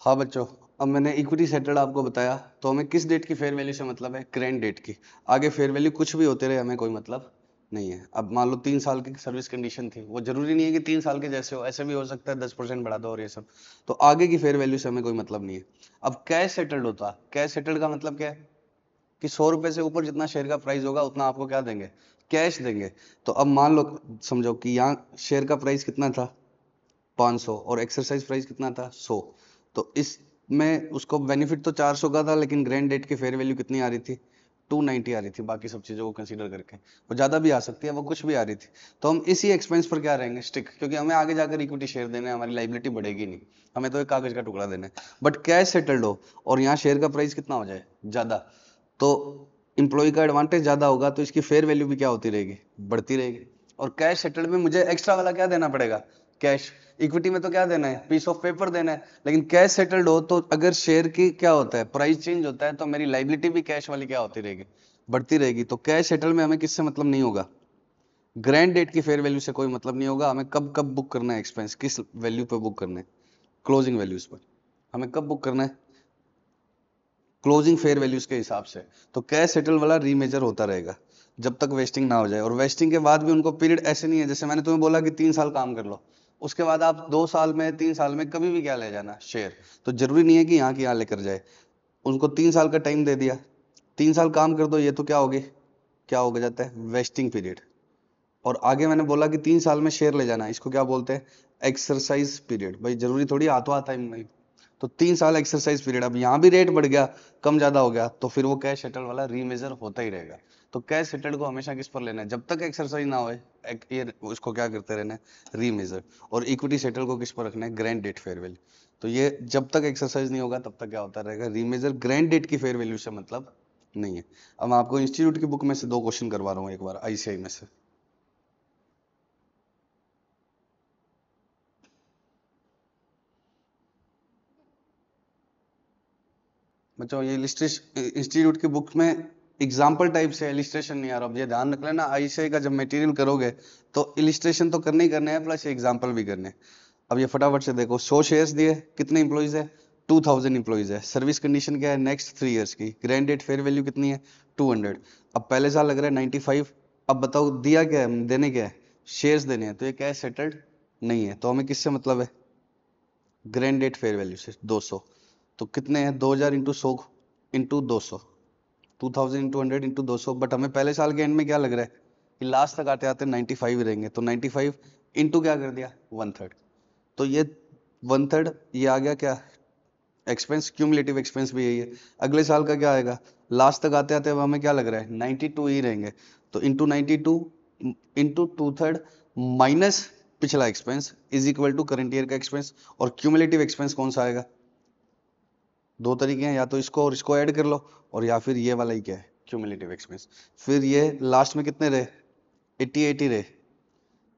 हाँ बच्चों, अब मैंने इक्विटी सेटल्ड आपको बताया, तो हमें किस डेट की फेयर वैल्यू से मतलब है करेंट डेट की, आगे फेयर वैल्यू कुछ भी होते रहे हमें कोई मतलब नहीं है। अब मान लो 3 साल की सर्विस कंडीशन थी, वो जरूरी नहीं है कि 3 साल के जैसे हो, ऐसे भी हो सकता है 10% बढ़ा दो और ये सब, तो आगे की फेयर वैल्यू से हमें कोई मतलब नहीं है। अब कैश सेटल्ड होता, कैश सेटल्ड का मतलब क्या है कि 100 रुपए से ऊपर जितना शेयर का प्राइस होगा उतना आपको क्या देंगे कैश देंगे। तो अब मान लो समझो कि यहाँ शेयर का प्राइस कितना था 500 और एक्सरसाइज प्राइस कितना था 100, तो इसमें उसको बेनिफिट तो 400 का था लेकिन ग्रैंड डेट की फेयर वैल्यू कितनी आ रही थी 290 आ रही थी, बाकी सब चीज़ों को कंसीडर करके। वो ज़्यादा भी आ सकती है, वो कुछ भी आ रही थी, तो हम इसी एक्सपेंस पर क्या रहेंगे, स्टिक, क्योंकि हमें आगे जाकर इक्विटी शेयर देना है, हमारी लाइबिलिटी बढ़ेगी नहीं, हमें तो एक कागज का टुकड़ा देना है। बट कैश सेटल्ड हो और यहाँ शेयर का प्राइस कितना हो जाए, ज़्यादा, तो इंप्लॉय का एडवांटेज ज़्यादा होगा, तो इसकी फेयर वैल्यू भी क्या होती रहेगी, बढ़ती रहेगी। और कैश सेटल्ड में मुझे एक्स्ट्रा वाला क्या देना पड़ेगा, कैश। इक्विटी में तो क्या देना है, पीस ऑफ पेपर देना है, लेकिन कैश सेटल्ड हो तो अगर शेयर की क्या होता है, प्राइस चेंज होता है, तो मेरी लाइबिलिटी भी कैश वाली क्या होती रहेगी, बढ़ती रहेगी। तो कैश सेटल में हमें किससे मतलब नहीं होगा, ग्रैंड डेट की फेयर वैल्यू से कोई मतलब नहीं होगा, हमें कब कब बुक करना है एक्सपेंस, किस वैल्यू पे बुक करना है, क्लोजिंग वैल्यूज पर। हमें कब बुक करना है, क्लोजिंग फेयर वैल्यूज के हिसाब से। तो कैश सेटल वाला रीमेजर होता रहेगा जब तक वेस्टिंग ना हो जाए। और वेस्टिंग के बाद भी उनको पीरियड ऐसे नहीं है, जैसे मैंने तुम्हें बोला कि 3 साल काम कर लो, उसके बाद आप 2 साल में 3 साल में कभी भी क्या ले जाना शेयर, तो जरूरी नहीं है कि यहाँ की यहाँ लेकर जाए। उनको 3 साल का टाइम दे दिया, 3 साल काम कर दो, ये तो क्या होगी, क्या हो जाता है, वेस्टिंग पीरियड। और आगे मैंने बोला कि 3 साल में शेयर ले जाना, इसको क्या बोलते हैं, एक्सरसाइज पीरियड। भाई जरूरी थोड़ी हाथों हाथ टाइम नहीं, तो 3 साल एक्सरसाइज पीरियड। अब यहाँ भी रेट बढ़ गया, कम ज्यादा हो गया, तो फिर वो कैश सेटल वाला रीमेजर होता ही रहेगा। तो कैश सेटल को हमेशा किस पर लेना है, जब तक एक्सरसाइज ना होए, ये उसको क्या करते रहना है, रीमेजर। और इक्विटी सेटल को किस पर रखना है, ग्रैंड डेट फेयर वैल्यू। तो ये जब तक एक्सरसाइज नहीं होगा तब तक क्या होता रहेगा, रीमेजर। ग्रैंड डेट की फेयर वैल्यू से मतलब नहीं है। अब मैं आपको इंस्टीट्यूट की बुक में से 2 क्वेश्चन करवा रहा हूँ एक बार, आईसीआई में से। बच्चों ये इंस्टीट्यूट की बुक में एग्जाम्पल टाइप से इलिस्ट्रेशन नहीं आ रहा। अब ये ध्यान रख लेना, आईसीआई का जब मटेरियल करोगे तो इलिस्ट्रेशन तो करने ही करने हैं, प्लस एग्जाम्पल भी करने हैं। अब ये फटाफट से देखो, 100 शेयर्स दिए, कितने इंप्लॉइज है, 2000 इंप्लॉइज है। सर्विस कंडीशन क्या है, नेक्स्ट 3 इयर्स की। ग्रैंड डेट फेयर वैल्यू कितनी है, 200। अब पहले साल लग रहा है 95। अब बताओ दिया क्या है, देने क्या है, शेयर्स देने हैं, तो ये क्या है, सेटल्ड नहीं है। तो हमें किससे मतलब है, ग्रैंड डेट फेयर वैल्यू से 200। तो कितने हैं, 2000 into 100 into 200, 2000 into 100 into 200। But हमें पहले साल के एंड में क्या लग रहा है कि लास्ट तक आते आते 95 ही रहेंगे, तो 95 इंटू क्या कर दिया, 1/3। तो ये 1/3 ये आ गया क्या, एक्सपेंस। क्यूमुलेटिव एक्सपेंस भी यही है। अगले साल का क्या आएगा, लास्ट तक आते आते अब हमें क्या लग रहा है, 92 ही रहेंगे। तो इंटू 92 इंटू 2/3 माइनस पिछला expense is equal to current year का एक्सपेंस। और क्यूमुलेटिव एक्सपेंस कौन सा आएगा, 2 तरीके हैं, या तो इसको और इसको ऐड कर लो, और या फिर ये वाला ही क्या है, क्यूमुलेटिव एक्सपेंस। फिर ये लास्ट में कितने रहे, 80 रहे।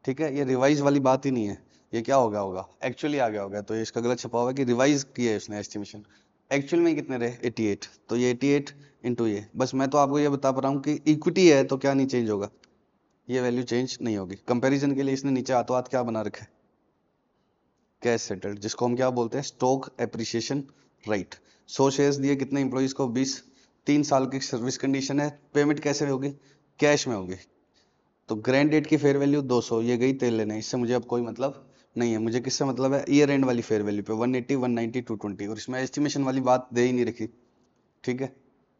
ठीक है, ये रिवाइज वाली बात ही नहीं है, ये क्या हो गया होगा, एक्चुअली आ गया होगा। तो ये इसका गलत छपा हुआ है कि रिवाइज किया है उसने एस्टिमेशन। एक्चुअल में कितने रहे, 88। तो ये 88 इंटू ये, बस मैं तो आपको ये बता पा रहा हूँ कि इक्विटी है तो क्या नहीं चेंज होगा, ये वैल्यू चेंज नहीं होगी। कंपैरिजन के लिए इसने नीचे हाथों हाथ क्या बना रखा है, कैश सेटल्ड, जिसको हम क्या बोलते हैं, स्टॉक एप्रिसिएशन राइट। 100 शेयर्स दिए, कितने इंप्लॉइज को, 20। 3 साल की सर्विस कंडीशन है, पेमेंट कैसे होगी, कैश में होगी। तो ग्रैंड डेट की फेयर वैल्यू 200, ये गई तेल लेने, इससे मुझे अब कोई मतलब नहीं है। मुझे किससे मतलब है, ईयर एंड वाली फेयर वैल्यू पे, 180 190 220। और इसमें एस्टिमेशन वाली बात दे ही नहीं रखी। ठीक है,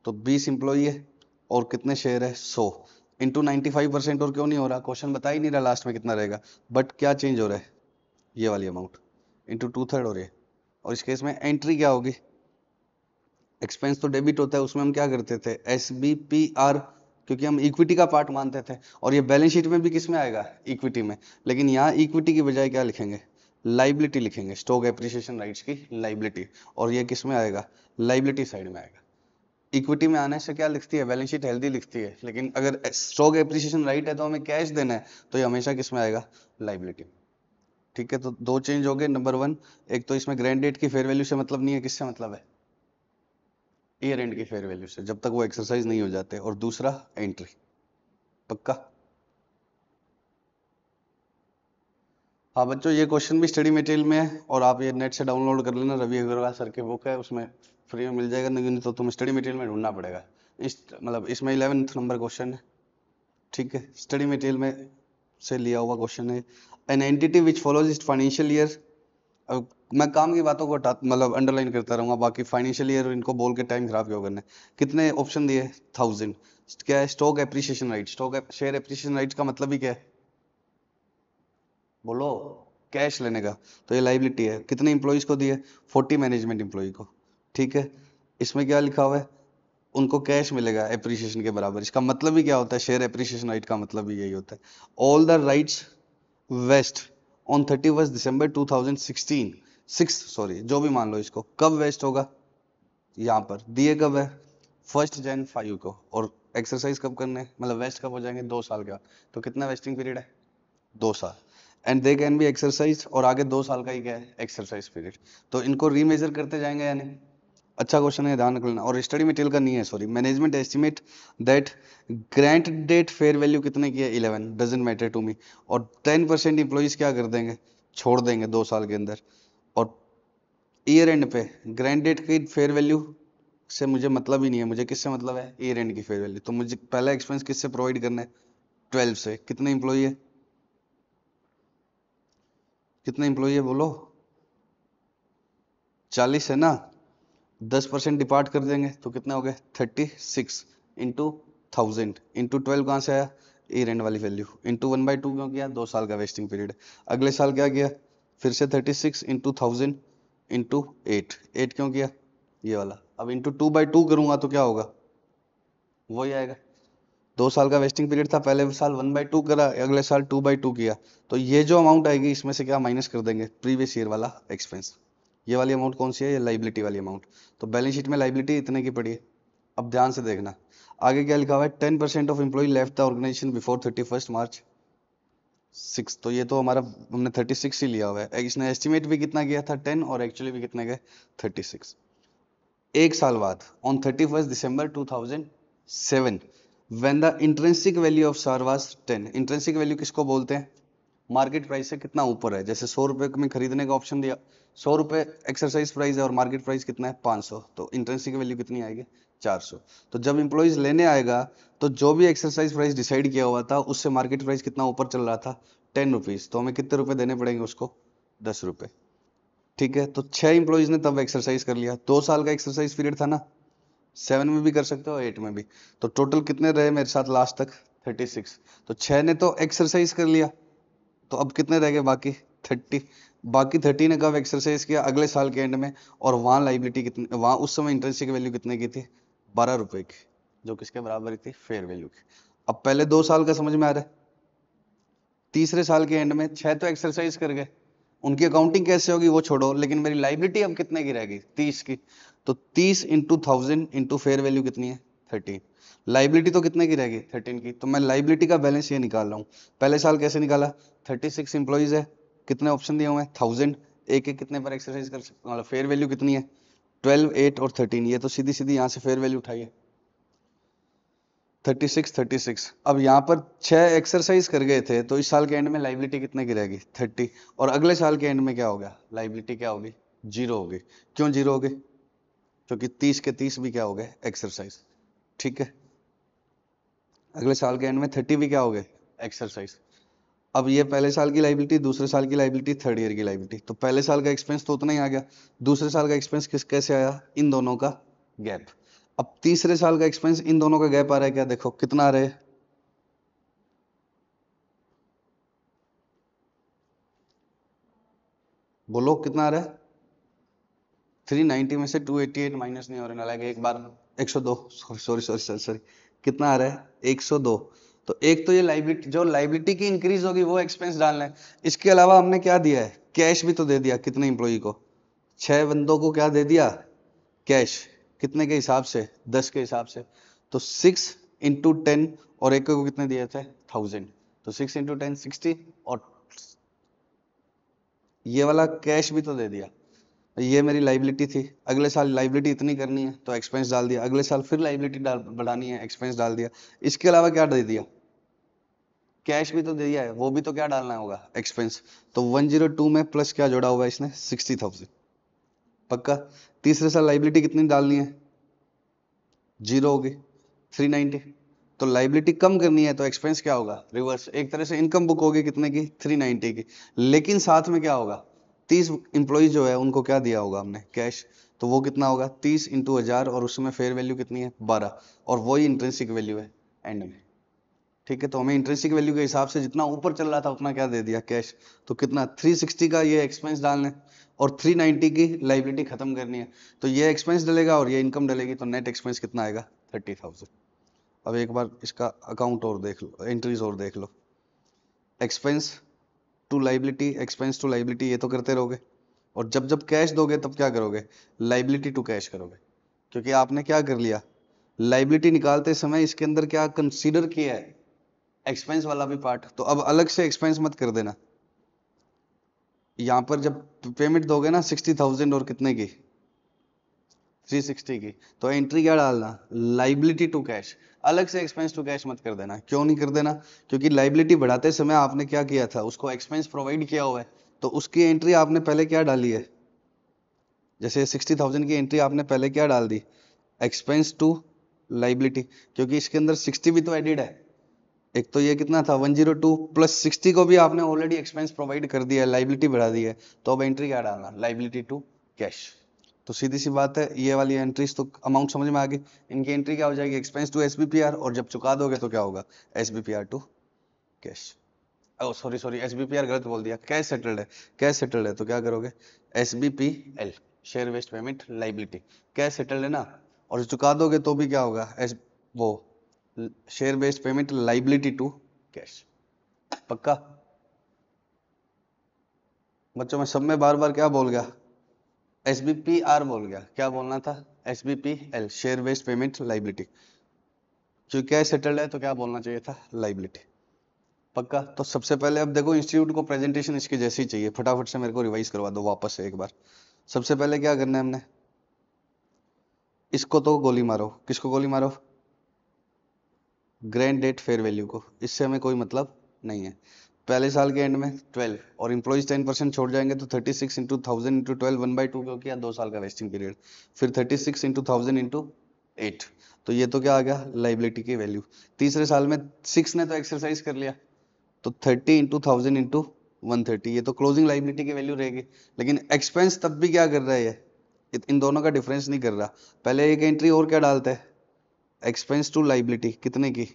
तो 20 इंप्लॉई है और कितने शेयर है, 100 इंटू 95%। और क्यों नहीं हो रहा, क्वेश्चन बता ही नहीं रहा लास्ट में कितना रहेगा, बट क्या चेंज हो रहा है, ये वाली अमाउंट इंटू 2/3 और ये। और इस केस में एंट्री क्या होगी, एक्सपेंस तो डेबिट होता है, उसमें हम क्या करते थे, SBPR, क्योंकि हम इक्विटी का पार्ट मानते थे। और ये बैलेंस शीट में भी किस में आएगा, इक्विटी में। लेकिन यहाँ इक्विटी की बजाय क्या लिखेंगे, लाइबिलिटी लिखेंगे, स्टॉक एप्रिसिएशन राइट्स की लाइबिलिटी। और ये किस में आएगा, लाइबिलिटी साइड में आएगा। इक्विटी में आने से क्या लिखती है, बैलेंस शीट हेल्दी लिखती है, लेकिन अगर स्टॉक एप्रिसिएशन राइट है तो हमें कैश देना है, तो ये हमेशा किस में आएगा, लाइबिलिटी। ठीक है, तो 2 चेंज हो गए। नंबर 1, एक तो इसमें ग्रैंड डेट की फेयर वैल्यू से मतलब नहीं है, किससे मतलब है, ईयर एंड की फेयर वैल्यू से, जब तक वो एक्सरसाइज नहीं हो जाते। और दूसरा एंट्री, पक्का। हाँ बच्चों, ये क्वेश्चन भी स्टडी मटेरियल में है, और आप ये नेट से डाउनलोड कर लेना, रवि अग्रवाल सर की बुक है, उसमें फ्री में मिल जाएगा। नहीं तो तुम्हें स्टडी मटेरियल में ढूंढना पड़ेगा। मतलब इसमें 11th नंबर क्वेश्चन है। ठीक है, स्टडी मटेरियल में से लिया हुआ क्वेश्चन है। An entity which follows it financial year. अब मैं काम की बातों को मतलब अंडरलाइन करता रहूंगा, बाकी फाइनेंशियल ईयर इनको बोल के टाइम खराब क्यों करना है। कितने ऑप्शन दिए, 1000। क्या है, stock appreciation right. Stock share appreciation rights का मतलब ही क्या है, बोलो, कैश लेने का। तो ये लाइबिलिटी है। कितने इंप्लॉइज को दिए, 40 मैनेजमेंट इंप्लॉय को। ठीक है, इसमें क्या लिखा हुआ है, उनको कैश मिलेगा एप्रिसिएशन के बराबर। इसका मतलब ही क्या होता है, शेयर एप्रिसिएशन राइट का मतलब ही यही होता है। All the rights vest on 31 December 2016, sorry जो भी मान लो इसको, कब वेस्ट होगा, यहाँ पर दिए कब है 1 जनवरी 5 को, और एक्सरसाइज कब करने हैं, मतलब वेस्ट कब हो जाएंगे 2 साल के बाद। तो कितना वेस्टिंग पीरियड है 2 साल। And they can be exercise, और आगे 2 साल का ही क्या है एक्सरसाइज पीरियड। तो इनको रीमेजर करते जाएंगे या नहीं। अच्छा क्वेश्चन है, ध्यान रखना। और स्टडी मटेरियल का नहीं है, sorry. Management estimate that grant date fair value कितने की है 11, डजंट मैटर टू मी। और 10% इंप्लॉइज क्या कर देंगे, छोड़ देंगे 2 साल के अंदर। और ईयर एंड पे ग्रांट डेट की फेयर वैल्यू से मुझे मतलब ही नहीं है, मुझे किससे मतलब है, ईयर एंड की फेयर वैल्यू। तो मुझे पहला एक्सपेंस किससे प्रोवाइड करना है 12 से। कितने इंप्लॉई है, कितने इंप्लॉई है बोलो, 40 है ना। 10% डिपार्ट कर देंगे तो कितने हो गए 36 इंटू 1000 इंटू 12 कहाँ से आया, ईयर एंड वाली वैल्यू, इंटू 1/2 क्यों किया, 2 साल का वेस्टिंग पीरियड। अगले साल क्या किया, फिर से 36 इंटू 1000 इंटू 8 क्यों किया, ये वाला। अब इंटू 2/2 करूंगा तो क्या होगा, वही आएगा। 2 साल का वेस्टिंग पीरियड था, पहले साल 1/2 करा, अगले साल 2/2 किया। तो ये जो अमाउंट आएगी इसमें से क्या माइनस कर देंगे, प्रीवियस ईयर वाला एक्सपेंस। ये वाली अमाउंट कौन सी है, ये लाइबिलिटी वाली अमाउंट। तो बैलेंस शीट में लाइबिलिटी इतने की पड़ी है। अब ध्यान से देखना आगे क्या लिखा हुआ है, 10% of employee left the organisation before 31 March 6। तो ये तो हमारा हमने 36 ही लिया हुआ है। इसने एस्टिमेट भी कितना किया था 10, और एक्चुअली भी कितने गए 36। एक साल बाद on 31 December 2007 when the intrinsic value of SAR was 10। Intrinsic value किसको बोलते हैं, मार्केट प्राइस से कितना ऊपर है। जैसे 100 रुपए में खरीदने का ऑप्शन दिया, 100 रुपए एक्सरसाइज प्राइस है और मार्केट प्राइस कितना है 500, तो इंट्रिंसिक वैल्यू कितनी आएगी 400। तो जब इंप्लॉइज लेने आएगा तो जो भी एक्सरसाइज प्राइस डिसाइड किया हुआ था उससे मार्केट प्राइस कितना ऊपर चल रहा था 10 रुपीज, तो हमें कितने रुपए देने पड़ेंगे उसको 10 रुपए। ठीक है, तो 6 इंप्लॉइज ने तब एक्सरसाइज कर लिया, 2 साल का एक्सरसाइज पीरियड था ना, 7 में भी कर सकते हो 8 में भी। तो टोटल कितने रहे मेरे साथ लास्ट तक 36। तो 6 ने तो एक्सरसाइज कर लिया, तो अब कितने रह गए बाकी 30। बाकी 30 ने कब एक्सरसाइज किया, अगले साल के एंड में। और वहां लाइबिलिटी कितनी, वहां उस समय इंटरेस्ट की वैल्यू कितने की थी 12 रुपए की, जो किसके बराबर थी फेयर वैल्यू की। अब पहले 2 साल का समझ में आ रहा है, तीसरे साल के एंड में 6 तो एक्सरसाइज कर गए, उनकी अकाउंटिंग कैसे होगी वो छोड़ो, लेकिन मेरी लाइबिलिटी अब कितने की रहेगी 30 की। तो 30 इंटू 1000 इंटू फेयर वैल्यू कितनी है 13। लाइबिलिटी तो कितने की रहेगी 13 की। तो मैं लाइबिलिटी का बैलेंस ये निकाल रहा हूँ। पहले साल कैसे निकाला, 36 इंप्लॉइज है, कितने ऑप्शन दिए हुए हैं 1000, एक एक कितने पर एक्सरसाइज कर सकते, मतलब फेयर वैल्यू कितनी है 12, 8 और 13। ये तो सीधी सीधी यहाँ से फेयर वैल्यू उठाइए 36। अब यहाँ पर 6 एक्सरसाइज कर गए थे, तो इस साल के एंड में लाइबिलिटी कितने की रहेगी 30। और अगले साल के एंड में क्या होगा, लाइबिलिटी क्या होगी 0 होगी। क्यों 0 होगी, क्योंकि 30 के 30 भी क्या हो गए एक्सरसाइज। ठीक है, अगले साल के एंड में 30 भी क्या हो गए एक्सरसाइज। अब ये पहले साल की लाइबिलिटी, दूसरे साल की लाइबिलिटी, थर्ड ईयर की लाइबिलिटी। तो पहले साल का एक्सपेंस तो उतना ही आ गया, दूसरे साल का एक्सपेंस कैसे आया, इन दोनों का गैप। अब तीसरे साल का एक्सपेंस इन दोनों का गैप आ रहा है, क्या देखो कितना आ रहा है, बोलो कितना आ रहा है 390 में से 288 माइनस नहीं हो रहा है, एक बार 102, सॉरी कितना आ रहा है 102। तो एक तो ये लाइबिलिटी, जो लाइबिलिटी की इंक्रीज होगी वो एक्सपेंस डालना है। इसके अलावा हमने क्या दिया है, कैश भी तो दे दिया, कितने इंप्लॉई को 6 बंदों को क्या दे दिया कैश, कितने के हिसाब से 10 के हिसाब से। तो 6 इंटू 10, और एक को कितने दिए थे 1000, तो 6 इंटू 10 60, और ये वाला कैश भी तो दे दिया। ये मेरी लाइबिलिटी थी, अगले साल लाइबिलिटी इतनी करनी है तो एक्सपेंस डाल दिया, अगले साल फिर लाइबिलिटी बढ़ानी है एक्सपेंस डाल दिया। इसके अलावा क्या दे दिया, कैश भी तो दे दिया है, वो भी तो क्या डालना होगा एक्सपेंस। तो 102 में प्लस क्या जोड़ा हुआ है इसने 60,000 पक्का। तीसरे साल लाइबिलिटी कितनी डालनी है 0 होगी 390। तो लाइबिलिटी कम करनी है तो एक्सपेंस क्या होगा रिवर्स, एक तरह से इनकम बुक होगी कितने की 390 की, लेकिन साथ में क्या होगा 30 इंप्लॉइज जो है उनको क्या दिया होगा हमने कैश। तो वो कितना होगा 30 इंटू 1000, और उसमें फेयर वैल्यू कितनी है 12, और वही इंट्रिंसिक वैल्यू है एंड में। ठीक है, तो हमें इंट्रिंसिक वैल्यू के हिसाब से जितना ऊपर चल रहा था उतना क्या दे दिया कैश। तो कितना 360 का ये एक्सपेंस डालना है, और 390 की लाइबिलिटी खत्म करनी है। तो ये एक्सपेंस डलेगा और ये इनकम डलेगी, तो नेट एक्सपेंस कितना आएगा 30,000। अब एक बार इसका अकाउंट और देख लो, एंट्रीज और देख लो। Expense to liability, expense to liability, ये तो करते रहोगे, और जब जब कैश दोगे तब क्या करोगे, लाइबिलिटी टू कैश करोगे, क्योंकि आपने क्या कर लिया, लाइबिलिटी निकालते समय इसके अंदर क्या कंसीडर किया है, एक्सपेंस वाला भी पार्ट। तो अब अलग से एक्सपेंस मत कर देना। यहां पर जब पेमेंट दोगे ना 60,000 और कितने की, 360 की, तो एंट्री क्या डालना, लाइबिलिटी टू कैश। अलग से एक्सपेंस टू कैश मत कर देना। क्यों नहीं कर देना, क्योंकि लाइबिलिटी बढ़ाते समय आपने क्या किया था, उसको एक्सपेंस प्रोवाइड किया हुआ है, तो उसकी एंट्री आपने पहले क्या डाली है, जैसे 60,000 की एंट्री आपने पहले क्या डाल दी, एक्सपेंस टू लाइबिलिटी, क्योंकि इसके अंदर 60 भी तो एडिड है। एक तो ये कितना था 102 प्लस 60 को भी आपने ऑलरेडी एक्सपेंस प्रोवाइड कर दिया है, लाइबिलिटी बढ़ा दी है, तो अब एंट्री क्या डालना, लाइबिलिटी टू कैश। तो सीधी सी बात है, ये वाली एंट्रीज तो अमाउंट समझ में आ गई। इनकी एंट्री क्या हो जाएगी, एक्सपेंस टू एसबीपीआर, और जब चुका दोगे तो क्या होगा, SBPR to cash. Oh sorry SBPR गलत बोल दिया, कैश सेटल्ड है, कैश सेटल्ड है तो क्या करोगे, SBPL, share based payment liability, cash settled है ना, और चुका दोगे तो भी क्या होगा, वो share based payment liability to cash. पक्का बच्चों, मैं सब में बार बार क्या बोल गया, एसबीपीआर बोल गया, क्या बोलना था, एसबीपीएल, शेयर बेस्ड पेमेंट लाइबिलिटी, क्योंकि कैश सेटल्ड है तो क्या बोलना चाहिए था, लाइबिलिटी। पक्का। तो सबसे पहले अब देखो, इंस्टीट्यूट को प्रेजेंटेशन इसकी जैसी चाहिए, फटाफट से मेरे को रिवाइज करवा दो वापस से एक बार। सबसे पहले क्या करना है हमने, इसको तो गोली मारो, किसको गोली मारो, ग्रैंड डेट फेयर वैल्यू को, इससे हमें कोई मतलब नहीं है। पहले साल के एंड में 12 और इम्प्लॉइज 10% छोड़ जाएंगे, तो 36 इंटू 1000 इंटू 12 1/2 क्यों किया, 2 साल का वेस्टिंग पीरियड, फिर 36 इंटू 1000 इंटू 8, तो ये तो क्या आ गया, लाइबिलिटी की वैल्यू। तीसरे साल में 6 ने तो एक्सरसाइज कर लिया, तो 30 इंटू 1000 इंटू 130, ये तो क्लोजिंग लाइबिलिटी की वैल्यू रहेगी। लेकिन एक्सपेंस तब भी क्या कर रहा है, ये इन दोनों का डिफरेंस नहीं कर रहा। पहले एक एंट्री और क्या डालता है, एक्सपेंस टू लाइबिलिटी, कितने की,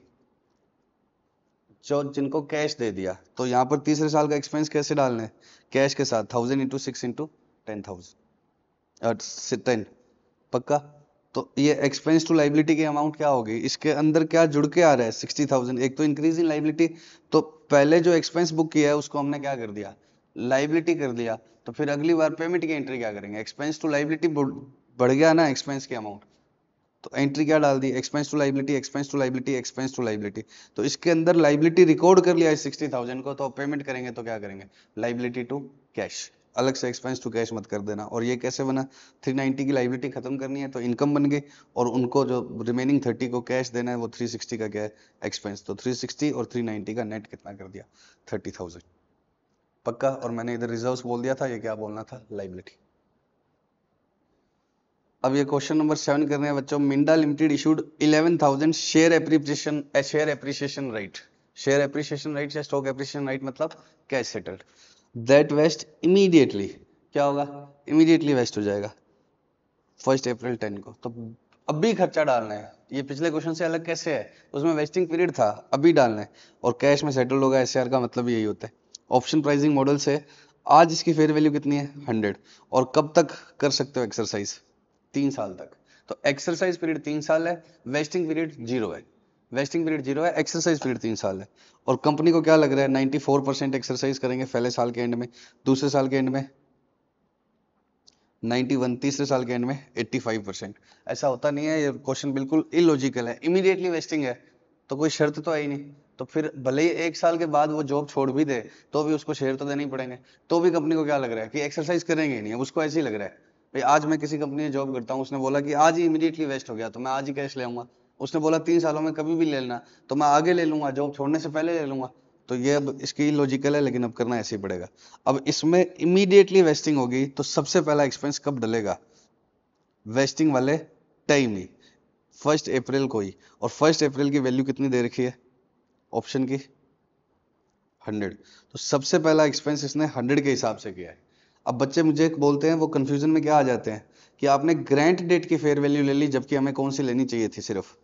जो जिनको कैश दे दिया, तो यहाँ पर तीसरे साल का एक्सपेंस कैसे डालना है, कैश के साथ 1000 इंटू 6 इंटू 10,000 10। पक्का। तो ये एक्सपेंस टू लाइबिलिटी की अमाउंट क्या होगी, इसके अंदर क्या जुड़ के आ रहा है, 60,000, एक तो इंक्रीज इन लाइबिलिटी, तो पहले जो एक्सपेंस बुक किया है उसको हमने क्या कर दिया, लाइबिलिटी कर दिया, तो फिर अगली बार पेमेंट की एंट्री क्या करेंगे, एक्सपेंस टू लाइबिलिटी बढ़ गया ना एक्सपेंस की अमाउंट, तो एंट्री क्या डाल दी, expense to liability, expense to liability, expense to liability. तो इसके अंदर लाइबिलिटी रिकॉर्ड कर लिया है 60,000 को, तो पेमेंट करेंगे तो क्या करेंगे, लाइबिलिटी टू कैश। अलग से एक्सपेंस टू कैश मत कर देना। और ये कैसे बना, 390 की लाइबिलिटी खत्म करनी है तो इनकम बन गई, और उनको जो रिमेनिंग 30 को कैश देना है, वो 360 का क्या है, एक्सपेंस। तो 360 और 390 का नेट कितना कर दिया, 30,000। पक्का। और मैंने इधर रिजर्व्स बोल दिया था, ये क्या बोलना था, लाइबिलिटी। अब ये क्वेश्चन नंबर 7 कर रहे हैं बच्चों। Minda limited issued 11,000 share appreciation right, share appreciation right या स्टॉक एप्रिसिएशन राइट मतलब cash settled, that vest immediately, क्या होगा, इमीडिएटली वेस्ट हो जाएगा 1 अप्रैल 10 को। तो अभी खर्चा डालना है, ये पिछले क्वेश्चन से अलग कैसे है, उसमें वेस्टिंग पीरियड था, अभी डालना है, और कैश में सेटल्ड होगा, एसआर का मतलब यही होता है। ऑप्शन प्राइसिंग मॉडल से आज इसकी फेयर वैल्यू कितनी है, 100, और कब तक कर सकते हो एक्सरसाइज, 3 साल तक। तो एक्सरसाइज पीरियड 3 साल है, वेस्टिंग पीरियड 0 है, वेस्टिंग पीरियड 0 है, एक्सरसाइज पीरियड 3 साल है। और कंपनी को क्या लग रहा है, 94% एक्सरसाइज करेंगे पहले साल के एंड में, दूसरे साल के एंड में 91, तीसरे साल के एंड में 85%। ऐसा होता नहीं है, ये क्वेश्चन बिल्कुल इलॉजिकल है। इमीडिएटली वेस्टिंग है तो कोई शर्त तो है ही नहीं, तो फिर भले ही 1 साल के बाद वो जॉब छोड़ भी दे तो भी उसको शेयर तो देने ही पड़ेंगे। तो भी कंपनी को क्या लग रहा है कि एक्सरसाइज करेंगे ही नहीं, उसको ऐसे ही लग रहा है भाई आज मैं किसी कंपनी में जॉब करता हूँ, उसने बोला कि आज ही इमीडिएटली वेस्ट हो गया तो मैं आज ही कैश ले आऊंगा, उसने बोला 3 सालों में कभी भी ले लेना तो मैं आगे ले लूंगा, जॉब छोड़ने से पहले ले लूंगा। तो ये अब इसकी लॉजिकल है, लेकिन अब करना ऐसे ही पड़ेगा। अब इसमें इमीडिएटली वेस्टिंग होगी तो सबसे पहला एक्सपेंस कब डलेगा, वेस्टिंग वाले टाइम ही, 1 अप्रैल को ही। और 1 अप्रैल की वैल्यू कितनी दे रखी है ऑप्शन की, 100। तो सबसे पहला एक्सपेंस इसने 100 के हिसाब से किया है। अब बच्चे मुझे बोलते हैं, वो कंफ्यूजन में क्या आ जाते हैं कि आपने ग्रांट डेट की फेयर वैल्यू ले ली, जबकि हमें कौन सी लेनी चाहिए थी, सिर्फ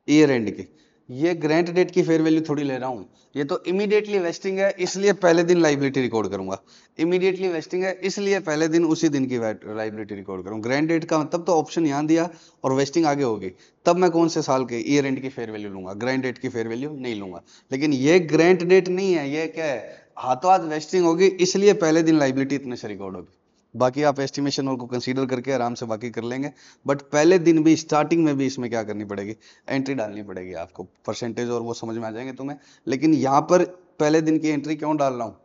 ईयर एंड की। ये ग्रांट डेट की फेयर वैल्यू थोड़ी ले रहा हूं, ये तो इमीडिएटली वेस्टिंग है इसलिए पहले दिन लाइबिलिटी रिकॉर्ड करूंगा। इमीडिएटली वेस्टिंग है इसलिए पहले दिन उसी दिन की लाइबिलिटी रिकॉर्ड करूंगा। ग्रांट डेट का मतलब तो ऑप्शन यहां दिया और वेस्टिंग आगे होगी, तब मैं कौन से साल के ईयर एंड की फेयर वैल्यू लूंगा, ग्रांट डेट की फेयर वैल्यू नहीं लूंगा। लेकिन ये ग्रांट डेट नहीं है, ये क्या है, हाथों हाथ वेस्टिंग होगी इसलिए पहले दिन लाइबिलिटी इतने से रिकॉर्ड होगी। बाकी आप एस्टिमेशन और को कंसीडर करके आराम से बाकी कर लेंगे, बट पहले दिन भी स्टार्टिंग में भी इसमें क्या करनी पड़ेगी, एंट्री डालनी पड़ेगी आपको। परसेंटेज और वो समझ में आ जाएंगे तुम्हें। लेकिन यहाँ पर पहले दिन की एंट्री क्यों डाल रहा हूँ,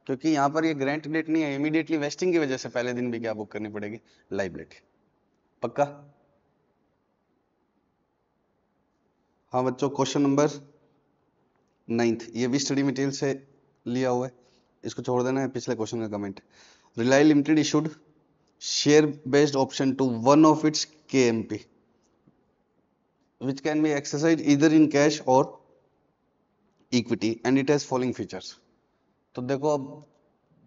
क्योंकि यहाँ पर ये ग्रांट डेट नहीं है, इमीडिएटली वेस्टिंग की वजह से पहले दिन भी क्या बुक करनी पड़ेगी, लाइबिलिटी। पक्का? हाँ बच्चों, क्वेश्चन नंबर 9, ये भी स्टडी मटेरियल से लिया हुआ है, इसको छोड़ देना है। पिछले क्वेश्चन का comment, rely limited issued share based option to one of its KMP which can be exercised either in cash or equity and it has following features। तो देखो अब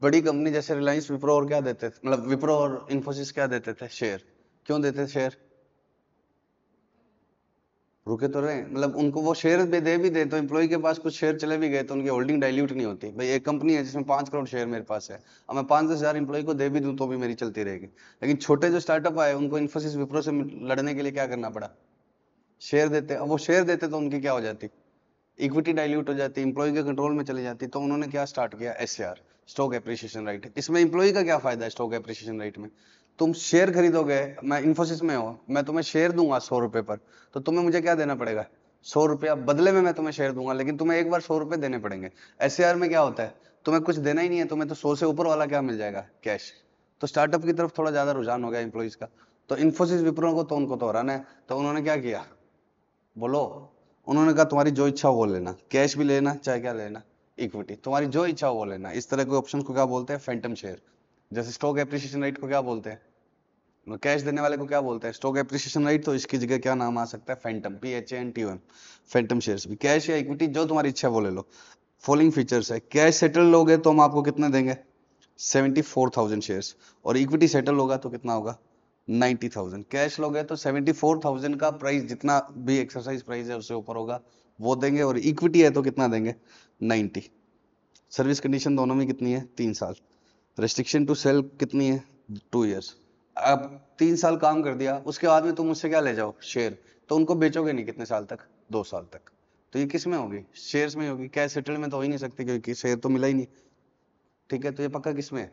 बड़ी कंपनी जैसे रिलायंस, विप्रो और क्या देते थे, मतलब विप्रो और इन्फोसिस क्या देते थे, शेयर। क्यों देते थे शेयर, रुके तो रहे, मतलब उनको वो शेयर भी दे तो एम्प्लॉय के पास कुछ शेयर चले भी गए तो उनकी होल्डिंग डाइल्यूट नहीं होती। भाई एक कंपनी है जिसमें 5 करोड़ शेयर मेरे पास है, अब मैं 5-10 हजार एम्प्लॉय को दे भी दूं तो भी मेरी चलती रहेगी। लेकिन छोटे जो स्टार्टअप आए उनको इन्फोसिस विप्रो से लड़ने के लिए क्या करना पड़ा, शेयर देते। अब वो शेयर देते तो उनकी क्या हो जाती, इक्विटी डाइल्यूट हो जाती, इंप्लॉय के कंट्रोल में चली जाती। तो उन्होंने क्या स्टार्ट किया, एसएआर, स्टॉक एप्रिसिएशन राइट। इसमें इंप्लॉय का क्या फायदा है स्टॉक एप्रिसिएशन राइट में, तुम शेयर खरीदोगे, मैं इन्फोसिस में हो, मैं तुम्हें शेयर दूंगा 100 रुपए पर, तो तुम्हें मुझे क्या देना पड़ेगा, 100 रुपया बदले में मैं तुम्हें शेयर दूंगा, लेकिन तुम्हें एक बार 100 रुपए देने पड़ेंगे। एसएआर में क्या होता है, तुम्हें कुछ देना ही नहीं है, तुम्हें तो 100 से ऊपर वाला क्या मिल जाएगा, कैश। तो स्टार्टअप की तरफ थोड़ा ज्यादा रुझान हो गया इंप्लॉइज का। तो इन्फोसिस विप्रो को तो उनको तो हराना है, तो उन्होंने क्या किया, बोलो, उन्होंने कहा तुम्हारी जो इच्छा हो वो लेना, कैश भी लेना चाहे क्या लेना, इक्विटी, तुम्हारी जो इच्छा हो वो लेना। इस तरह के ऑप्शन को क्या बोलते हैं, फैंटम शेयर। जैसे स्टॉक एप्रिसिएशन राइट को क्या बोलते हैं, कैश देने वाले को क्या बोलते हैं, स्टॉक एप्रिसिएशन राइट। तो इसकी जगह क्या नाम आ सकता है, फैंटम, PHANTUM, फैंटम शेयर्स भी। कैश या इक्विटी जो तुम्हारी इच्छा वो ले लो। फॉलोइंग फीचर्स है, कैश सेटल लोगे तो हम आपको कितने देंगे, 74,000 शेयर्स, और इक्विटी सेटल होगा तो कितना होगा, 90,000। कैश लोगे तो 74,000 का प्राइस जितना भी एक्सरसाइज प्राइस है उससे ऊपर होगा वो देंगे, और इक्विटी है तो कितना देंगे, 90। सर्विस कंडीशन दोनों में कितनी है, 3 साल। रेस्ट्रिक्शन टू सेल कितनी है, 2 इयर्स। अब 3 साल काम कर दिया, उसके बाद में तुम मुझसे क्या ले जाओ, शेयर, तो उनको बेचोगे नहीं कितने साल तक, 2 साल तक। तो ये किस में होगी, शेयर्स में होगी। कैश सेटल में तो हो ही नहीं सकती क्योंकि शेयर तो मिला ही नहीं। ठीक है, तो ये पक्का किस में है,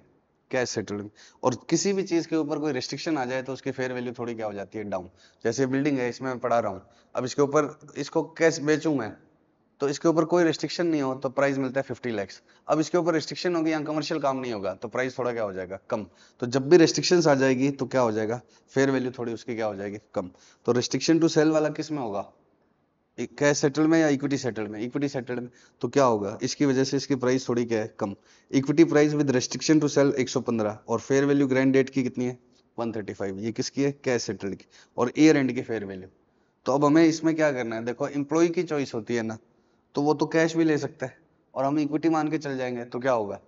कैश सेटल्ड में। और किसी भी चीज के ऊपर कोई रेस्ट्रिक्शन आ जाए तो उसकी फेयर वैल्यू थोड़ी क्या हो जाती है, डाउन। जैसे बिल्डिंग है, इसमें मैं पढ़ा रहा हूँ, अब इसके ऊपर इसको कैश बेचूं मैं, तो इसके ऊपर कोई रेस्ट्रिक्शन नहीं हो तो प्राइस मिलता है 50 लाख। अब इसके ऊपर रेस्ट्रिक्शन होगी, यहाँ कमर्शियल काम नहीं होगा तो प्राइस थोड़ा क्या हो जाएगा, कम। तो जब भी रेस्ट्रिक्शंस आ जाएगी तो क्या हो जाएगा, फेयर वैल्यू थोड़ी उसकी क्या हो जाएगी, कम। तो रेस्ट्रिक्शन टू सेल वाला किस में होगा, कैश सेटल में या इक्विटी सेटल में, इक्विटी सेटल में। तो क्या होगा, इसकी वजह से इसकी प्राइस थोड़ी क्या है, कम। Equity price with restriction to sell 115, और फेयर वैल्यू ग्रैंड डेट की कितनी है, 135। ये किसकी है, कैश सेटल्ड की, और ईयर एंड की फेयर वैल्यू। तो अब हमें इसमें क्या करना है, देखो एम्प्लॉय की चॉइस होती है ना, तो वो तो कैश भी ले सकता है, और हम इक्विटी मान के चल जाएंगे तो क्या होगा,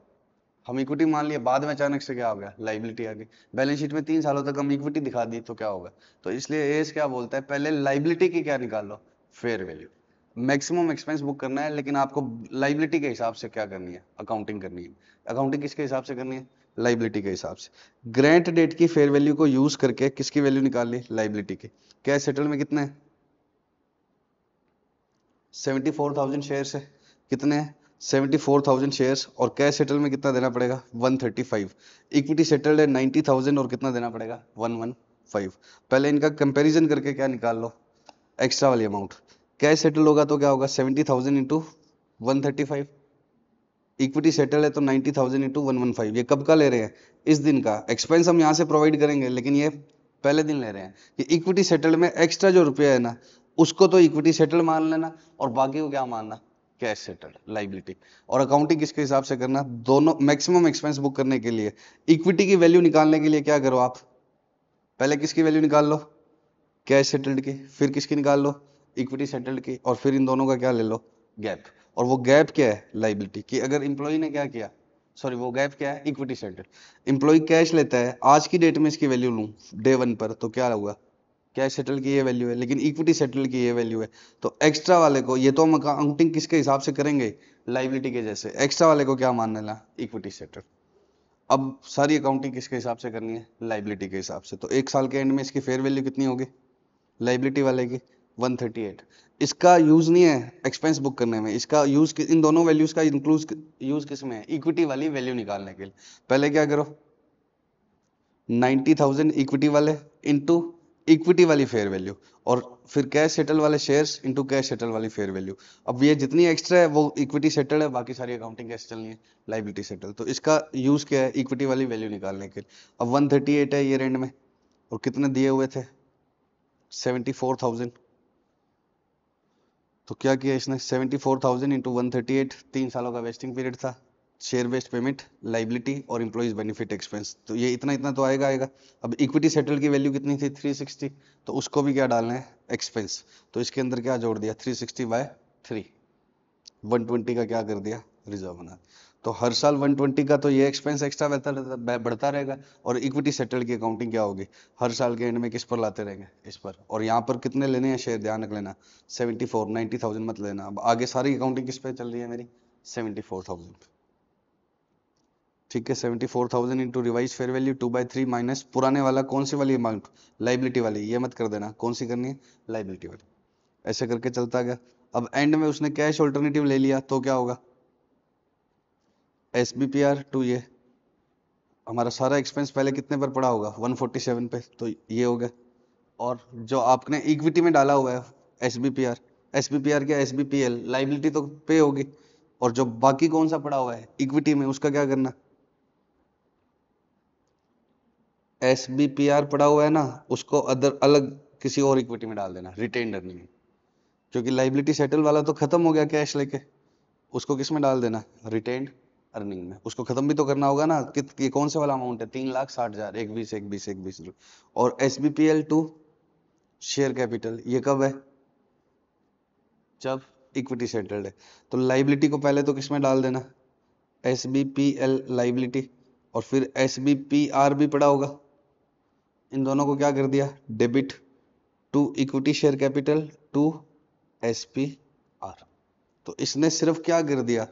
हम इक्विटी मान लिया, बाद में अचानक से क्या हो गया, लाइबिलिटी आ गई। बैलेंस शीट में 3 सालों तक हम इक्विटी दिखा दी तो क्या होगा। तो इसलिए एस क्या बोलता है, पहले लाइबिलिटी की क्या निकाल लो, fair value. Maximum expense book करना है, लेकिन आपको लाइबिलिटी के हिसाब से क्या करनी है, अकाउंटिंग करनी है। अकाउंटिंग किसके हिसाब से करनी है, लाइबिलिटी के हिसाब से। ग्रांट डेट की फेयर वैल्यू को यूज करके किसकी वैल्यू निकाल ली, लाइबिलिटी की। कैश सेटल में कितने हैं, 74,000 शेयर्स है, कितने हैं, 74,000 शेयर्स, और कैश सेटल में कितना देना पड़ेगा, 135। इक्विटी सेटल्ड है 90,000 और कितना देना पड़ेगा, 115। पहले इनका कंपैरिजन करके क्या निकाल लो, एक्स्ट्रा वाली अमाउंट। कैश सेटल होगा तो क्या होगा, 70,000 इंटू 135। इक्विटी सेटल है तो 90,000 इंटू 115। ये कब का ले रहे हैं, इस दिन का। एक्सपेंस हम यहाँ से प्रोवाइड करेंगे, लेकिन ये पहले दिन ले रहे हैं। ये इक्विटी सेटल में एक्स्ट्रा जो रुपया है ना, उसको तो इक्विटी सेटल मान लेना, और बाकी को क्या मानना, कैश सेटल, लाइबिलिटी। और अकाउंटिंग किसके हिसाब से करना, दोनों। मैक्सिमम एक्सपेंस बुक करने के लिए इक्विटी की वैल्यू निकालने के लिए क्या करो आप, पहले किसकी वैल्यू निकाल लो, कैश सेटल्ड की, फिर किसकी निकाल लो, इक्विटी सेटल्ड की, और फिर इन दोनों का क्या ले लो, गैप। और वो गैप क्या है, लाइबिलिटी की। अगर इंप्लॉय ने क्या किया, सॉरी वो गैप क्या है, इक्विटी सेटल्ड। इंप्लॉय कैश लेता है, आज की डेट में इसकी वैल्यू लूं डे 1 पर, तो क्या होगा, कैश सेटल की ये वैल्यू है, लेकिन इक्विटी सेटल की ये वैल्यू है। तो एक्स्ट्रा वाले को, ये तो हम अकाउंटिंग किसके हिसाब से करेंगे, लाइबिलिटी के जैसे। एक्स्ट्रा वाले को क्या मान लेना, इक्विटी सेटल। अब सारी अकाउंटिंग किसके हिसाब से करनी है, लाइबिलिटी के हिसाब से। तो एक साल के एंड में इसकी फेयर वैल्यू कितनी होगी, लाइबिलिटी वाले की 138। इसका यूज नहीं है एक्सपेंस बुक करने में, इसका यूज इन दोनों वैल्यूज का यूज किस में है, इक्विटी वाली वैल्यू निकालने के लिए। पहले क्या करो, 90,000 इक्विटी वाले इंटू इक्विटी वाली फेयर वैल्यू, और फिर कैश सेटल वाले शेयर्स इंटू कैश सेटल वाली फेयर वैल्यू। अब ये जितनी एक्स्ट्रा है वो इक्विटी सेटल है, बाकी सारी अकाउंटिंग कैसे चलनी है, लाइबिलिटी सेटल। तो इसका यूज क्या है, इक्विटी वाली वैल्यू निकालने के लिए। अब 138 है ईयर एंड में, और कितने दिए हुए थे, 74,000। तो क्या किया इसने, 74,000 इंटू 138, 3 सालों का वेस्टिंग पीरियड था। शेयर बेस्ड पेमेंट, लाइबिलिटी और एम्प्लॉइज बेनिफिट एक्सपेंस, तो ये इतना इतना तो आएगा। अब इक्विटी सेटल की वैल्यू कितनी थी, 360, तो उसको भी क्या डालना है, एक्सपेंस। तो इसके अंदर क्या जोड़ दिया, 360/3, 120 का क्या कर दिया, रिजर्व बना। तो हर साल 120 का तो ये एक्सपेंस एक्स्ट्रा बढ़ता रहेगा। और इक्विटी सेटल की अकाउंटिंग क्या होगी, हर साल के एंड में किस पर लाते रहेंगे, इस पर। और यहाँ पर कितने लेने हैं शेयर, ध्यान रख लेना, 74, 90,000 मत लेना। अब आगे सारी अकाउंटिंग किस पे चल रही है मेरी, 74,000। ठीक है, 74,000 into revise fair value 2/3 minus पुराने वाला कौन सी वाली अमाउंट, लाइबिलिटी वाली। ये मत कर देना, कौन सी करनी है, लाइबिलिटी वाली। ऐसे करके चलता गया। अब एंड में उसने कैश ऑल्टरनेटिव ले लिया, तो क्या होगा, SBPR टू ये हमारा सारा एक्सपेंस पहले कितने पर पड़ा होगा, 147 पे, तो ये हो गया। और जो आपने इक्विटी में डाला हुआ है, SBPR क्या, SBPL लाइबिलिटी तो पे होगी। और जो बाकी कौन सा पड़ा हुआ है इक्विटी में, उसका क्या करना, SBPR पड़ा हुआ है ना, उसको अदर अलग किसी और इक्विटी में डाल देना, रिटेन्ड अर्निंग। क्योंकि लाइबिलिटी सेटल वाला तो खत्म हो गया कैश लेके, उसको किस में डाल देना, रिटेन्ड अर्निंग में। उसको खत्म भी तो करना होगा ना, ये कौन से वाला अमाउंट है, 3,60,000, 1 20 और SBPL2 शेयर कैपिटल, ये कब है, जब इक्विटी सेटल्ड है। तो लाइबिलिटी को पहले तो किस में डाल देना, SBPL लाइबिलिटी, और फिर SBPR भी पड़ा होगा। इन दोनों को क्या कर दिया, debit to equity share capital to SPR। तो इसने सिर्फ क्या कर दिया,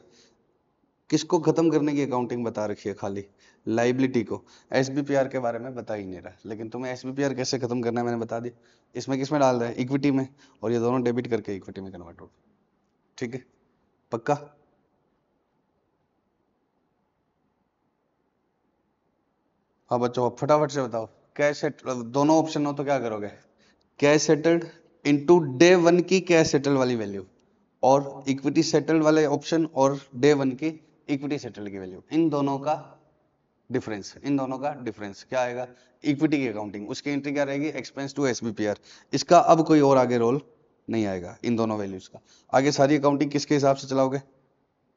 किसको खत्म करने की अकाउंटिंग बता रखी है, खाली लाइबिलिटी को। SBPR के बारे में बता ही नहीं रहा, लेकिन तुम्हें SBPR कैसे खत्म करना है मैंने बता दी। इसमें किस में डाल रहा है, इक्विटी में, और ये दोनों डेबिट करके इक्विटी में कन्वर्ट हो। ठीक है, पक्का। हाँ बच्चों, अब फटाफट से बताओ, कैश सेट दोनों ऑप्शन हो तो क्या करोगे, कैश सेटल्ड इनटू डे 1 की कैश सेटल वाली वैल्यू, और इक्विटी सेटल वाले ऑप्शन और डे 1 की इक्विटी सेटल की वैल्यू, इन दोनों का डिफरेंस, इन दोनों का डिफरेंस क्या आएगा, इक्विटी की अकाउंटिंग, उसकी एंट्री क्या रहेगी, एक्सपेंस टू SBPR। इसका अब कोई और आगे रोल नहीं आएगा इन दोनों वैल्यूज का। आगे सारी अकाउंटिंग किसके हिसाब से चलाओगे,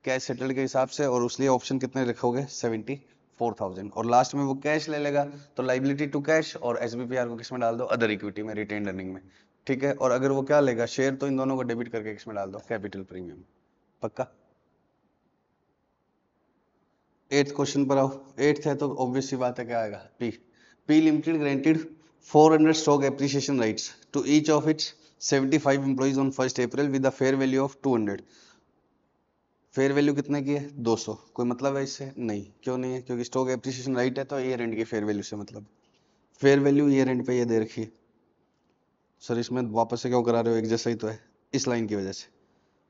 कैश सेटल के हिसाब से, और उसलिए ऑप्शन कितने रखोगे, 74,000। और लास्ट में वो कैश ले लेगा, तो लाइबिलिटी टू कैश, और SBPR को किस में डाल दो, अदर इक्विटी में, रिटेन्ड अर्निंग में। ठीक है, और अगर वो क्या लेगा, शेयर, तो इन दोनों को डेबिट करके किस में डाल दो, कैपिटल प्रीमियम। पक्का। 8th क्वेश्चन पर आओ। 8th है तो ऑब्वियस सी बात है, क्या आएगा, P limited granted 400 stock appreciation rights to each of its 75 employees on 1st April with the fair value of 200। Fair value कितने की है, 200। कोई मतलब है इससे, नहीं। क्यों नहीं है, क्योंकि स्टॉक एप्रिसिएशन राइट है, तो ईयर एंड की फेयर वैल्यू से मतलब। फेयर वैल्यू ईयर एंड पे ये दे रखी है। सर इसमें वापस से क्यों करा रहे हो, एक जैसा ही तो है, इस लाइन की वजह से।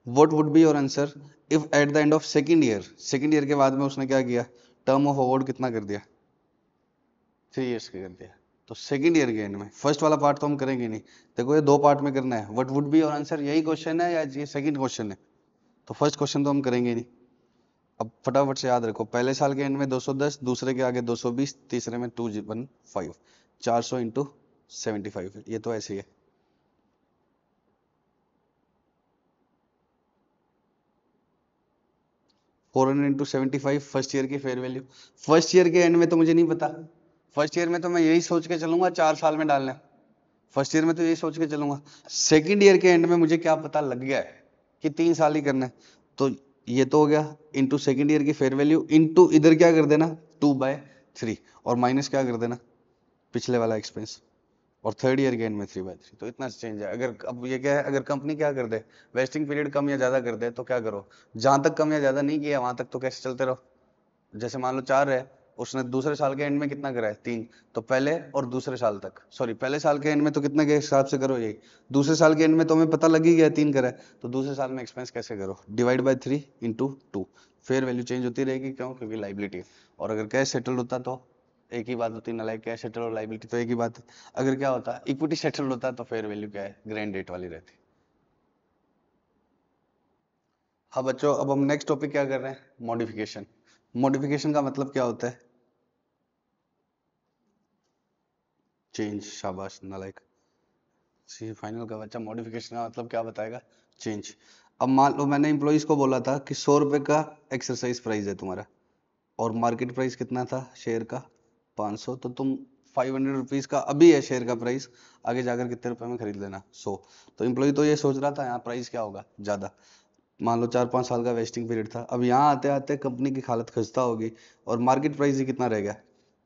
What would be your answer if at the end of second year के बाद में उसने क्या किया, टर्म ऑफ अवार्ड कितना कर दिया, 3 years का कर दिया। तो सेकेंड ईयर के एंड में, फर्स्ट वाला पार्ट तो हम करेंगे नहीं। देखो ये 2 पार्ट में करना है, what would be your answer, यही क्वेश्चन है या ये सेकंड क्वेश्चन है, तो फर्स्ट क्वेश्चन तो हम करेंगे नहीं। अब फटाफट से याद रखो, पहले साल के एंड में 210, दूसरे के आगे 220, तीसरे में 215, 400 इंटू 75, ये तो ऐसे ही है। Four hundred into 75 first year की फेयर वैल्यू। फर्स्ट ईयर के एंड में तो मुझे नहीं पता, फर्स्ट ईयर में तो मैं यही सोच के चलूंगा 4 साल में डालना है, फर्स्ट ईयर में तो यही सोच के चलूंगा। सेकंड ईयर के एंड में मुझे क्या पता लग गया है कि 3 साल ही करना है, तो ये तो हो गया इंटू सेकंड ईयर की फेयर वैल्यू, इंटू इधर क्या कर देना 2/3, और माइनस क्या कर देना पिछले वाला एक्सपेंस। और थर्ड ईयर के एंड में 3/3। तो इतना चेंज है। अगर अब ये क्या है, अगर कंपनी क्या कर दे, वेस्टिंग पीरियड कम या ज्यादा कर दे तो क्या करो, जहां तक कम या ज्यादा नहीं किया वहां तक तो कैसे चलते रहो। जैसे मान लो 4 है, उसने दूसरे साल के एंड में कितना करा है 3, तो पहले और दूसरे साल तक, सॉरी पहले साल के एंड में तो कितने के हिसाब से करो यही, दूसरे साल के एंड में तो हमें पता लग ही गया 3 करा है, तो दूसरे साल में एक्सपेंस कैसे करो, divide by 3 into 2। Fair value change होती रहेगी, क्यों, क्योंकि लाइबिलिटी है। और अगर कैश सेटल्ड होता तो एक ही बात होती, ना कैश सेटल और लाइबिलिटी तो एक ही बात है। अगर क्या होता, इक्विटी सेटल्ड होता तो फेयर वैल्यू क्या है, ग्रैंड डेट वाली रहती। हाँ बच्चों, अब हम नेक्स्ट टॉपिक क्या कर रहे हैं, मॉडिफिकेशन। मॉडिफिकेशन का मतलब क्या होता है, चेंज। शाबाश नालायक, सी फाइनल का बच्चा मॉडिफिकेशन का मतलब क्या बताएगा, चेंज। अब मान लो मैंने एम्प्लॉइज को बोला था कि 100 रुपए का एक्सरसाइज प्राइस है तुम्हारा, और मार्केट प्राइस कितना था शेयर का, 500, तो तुम 500 रुपीज का अभी है शेयर का प्राइस, आगे जाकर कितने रुपए में खरीद लेना, 100। तो एम्प्लॉय तो ये सोच रहा था यहाँ प्राइस क्या होगा, ज्यादा। मान लो 4-5 साल का वेस्टिंग पीरियड था। अब यहाँ आते आते कंपनी की हालत खस्ता होगी, और मार्केट प्राइस ही कितना रह गया,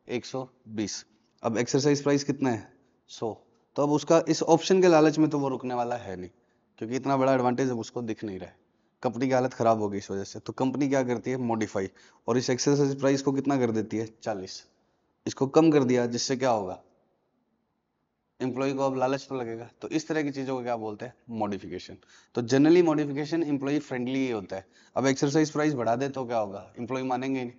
120। अब एक्सरसाइज प्राइस कितना है, 100। तो अब उसका इस ऑप्शन के लालच में तो वो रुकने वाला है नहीं, क्योंकि इतना बड़ा एडवांटेज अब उसको दिख नहीं रहा है, कंपनी की हालत खराब होगी इस वजह से। तो कंपनी क्या करती है, मॉडिफाई, और इस एक्सरसाइज प्राइस को कितना कर देती है, 40। इसको कम कर दिया, जिससे क्या होगा, एम्प्लॉय को अब लालच तो लगेगा। तो इस तरह की चीजों को क्या बोलते हैं, मॉडिफिकेशन। तो जनरली मॉडिफिकेशन एम्प्लॉय फ्रेंडली ही होता है। अब एक्सरसाइज प्राइस बढ़ा दे तो क्या होगा, एम्प्लॉय मानेंगे ही नहीं,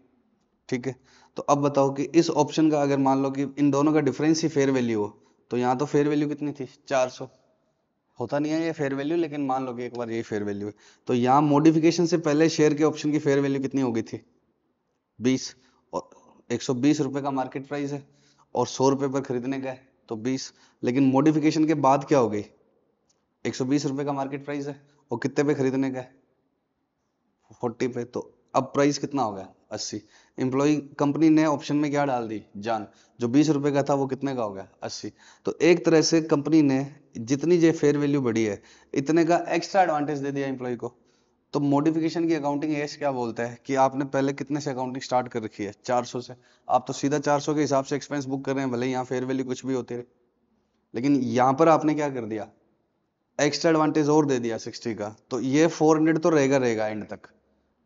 ठीक है। तो अब बताओ कि इस ऑप्शन का अगर मान लो कि इन दोनों का डिफरेंस ही फेयर वैल्यू हो, तो यहाँ तो फेयर वैल्यू कितनी थी, 400। होता नहीं है ये फेयर वैल्यू, लेकिन मान लो कि एक बार यही फेयर वैल्यू है, तो यहाँ मॉडिफिकेशन से पहले शेयर के ऑप्शन की फेयर वैल्यू कितनी हो गई थी, 20। और 120 रुपए का मार्केट प्राइस है, और 100 रुपए पर खरीदने का है तो 20। लेकिन मॉडिफिकेशन के बाद क्या हो गई, 120 रुपए का मार्केट प्राइस है, और कितने पे खरीदने का है, 40 पे। तो अब प्राइस कितना हो गया, 80। एम्प्लॉय कंपनी ने ऑप्शन में क्या डाल दी, जान, जो 20 रुपए का था वो कितने का हो गया, 80। तो एक तरह से कंपनी ने जितनी जो फेयर वैल्यू बढ़ी है, इतने का एक्स्ट्रा एडवांटेज दे दिया एम्प्लॉय को। तो मॉडिफिकेशन की अकाउंटिंग एस क्या बोलता है कि आपने पहले कितने से अकाउंटिंग स्टार्ट कर रखी है, 400 से। आप तो सीधा 400 के हिसाब से एक्सपेंस बुक कर रहे हैं, भले यहाँ फेयर वैल्यू कुछ भी होती रहे। लेकिन यहाँ पर आपने क्या कर दिया, एक्स्ट्रा एडवांटेज और दे दिया 60 का। तो ये 400 तो रहेगा रहेगा एंड तक,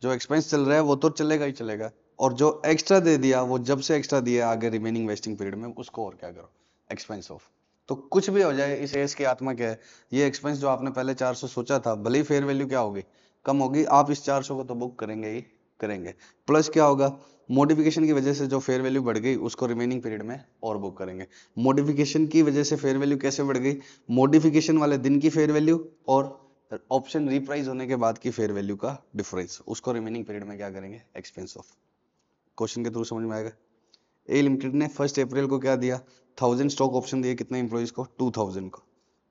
जो एक्सपेंस चल रहा है वो तो चलेगा ही चलेगा, और जो एक्स्ट्रा दे दिया वो जब से एक्स्ट्रा दिया आगे रिमेनिंग वेस्टिंग पीरियड में, उसको और क्या करो, एक्सपेंस ऑफ। तो कुछ भी हो जाए, इस एस की आत्मा क्या है, ये एक्सपेंस जो आपने पहले 400 सोचा था, भले ही फेयर वैल्यू क्या होगी, कम होगी, आप इस 400 को तो बुक करेंगे ही करेंगे। प्लस क्या होगा, मॉडिफिकेशन की वजह से जो फेयर वैल्यू बढ़ गई उसको रिमेनिंग पीरियड में और बुक करेंगे। मॉडिफिकेशन की वजह से फेयर वैल्यू कैसे बढ़ गई, मॉडिफिकेशन वाले दिन की फेयर वैल्यू और ऑप्शन रिप्राइज होने के बाद की फेयर वैल्यू का डिफरेंस, उसको रिमेनिंग पीरियड में क्या करेंगे, एक्सपेंस ऑफ। क्वेश्चन के थ्रू समझ में आएगा। ए लिमिटेड ने 1 अप्रैल को क्या दिया, 1000 स्टॉक ऑप्शन दिए, कितने इंप्लॉइज को, 2000 को,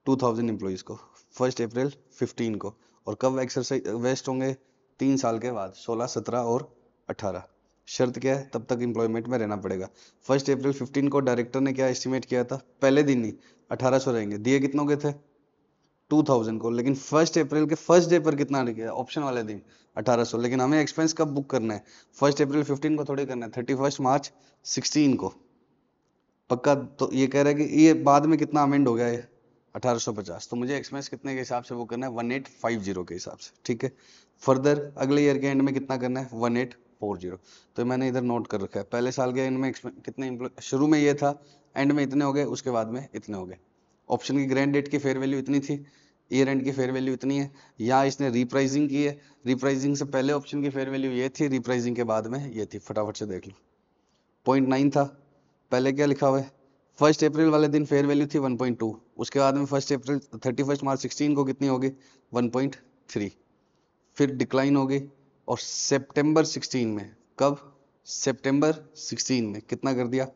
2000 इंप्लॉइज को 1 अप्रैल 15 को। और कब एक्सरसाइज वेस्ट होंगे, 3 साल के बाद, 16, 17 और 18। शर्त क्या है, तब तक इंप्लॉयमेंट में रहना पड़ेगा। 1 अप्रैल 15 को डायरेक्टर ने क्या एस्टिमेट किया था, पहले दिन ही 1800 रहेंगे, दिए कितनों के थे, 2000 को। लेकिन 1 अप्रैल के फर्स्ट डे पर कितना लिखा, ऑप्शन वाले दिन 1800। लेकिन हमें एक्सपेंस कब बुक करना है, 1 अप्रैल 15 को थोड़ी करना है, 31 मार्च 16 को पक्का। तो ये कह रहा है कि ये बाद में कितना अमेंड हो गया है, 1850। तो मुझे एक्सपेंस कितने के हिसाब से बुक करना है, 1850 के हिसाब से, ठीक है। फर्दर अगले ईयर के एंड में कितना करना है, 1840। तो मैंने इधर नोट कर रखा है, पहले साल के एंड में कितने, शुरू में ये था, एंड में इतने हो गए, उसके बाद में इतने हो गए। ऑप्शन की ग्रैंड डेट की फेयर वैल्यू इतनी थी, ईयर एंड की फेयर वैल्यू इतनी है। यहाँ इसने रिप्राइजिंग की है, रिप्राइजिंग से पहले ऑप्शन की फेयर वैल्यू ये थी, रिप्राइजिंग के बाद में ये थी, फटाफट से देख लो। 0.9 था, पहले क्या लिखा हुआ है, 1 अप्रैल वाले दिन फेयर वैल्यू थी 1.2, उसके बाद में 1 अप्रैल 31 मार्च 16 को कितनी होगी, 1.3। फिर डिक्लाइन हो गई, और सितंबर 16 में, कब, सितंबर 16 में कितना कर दिया,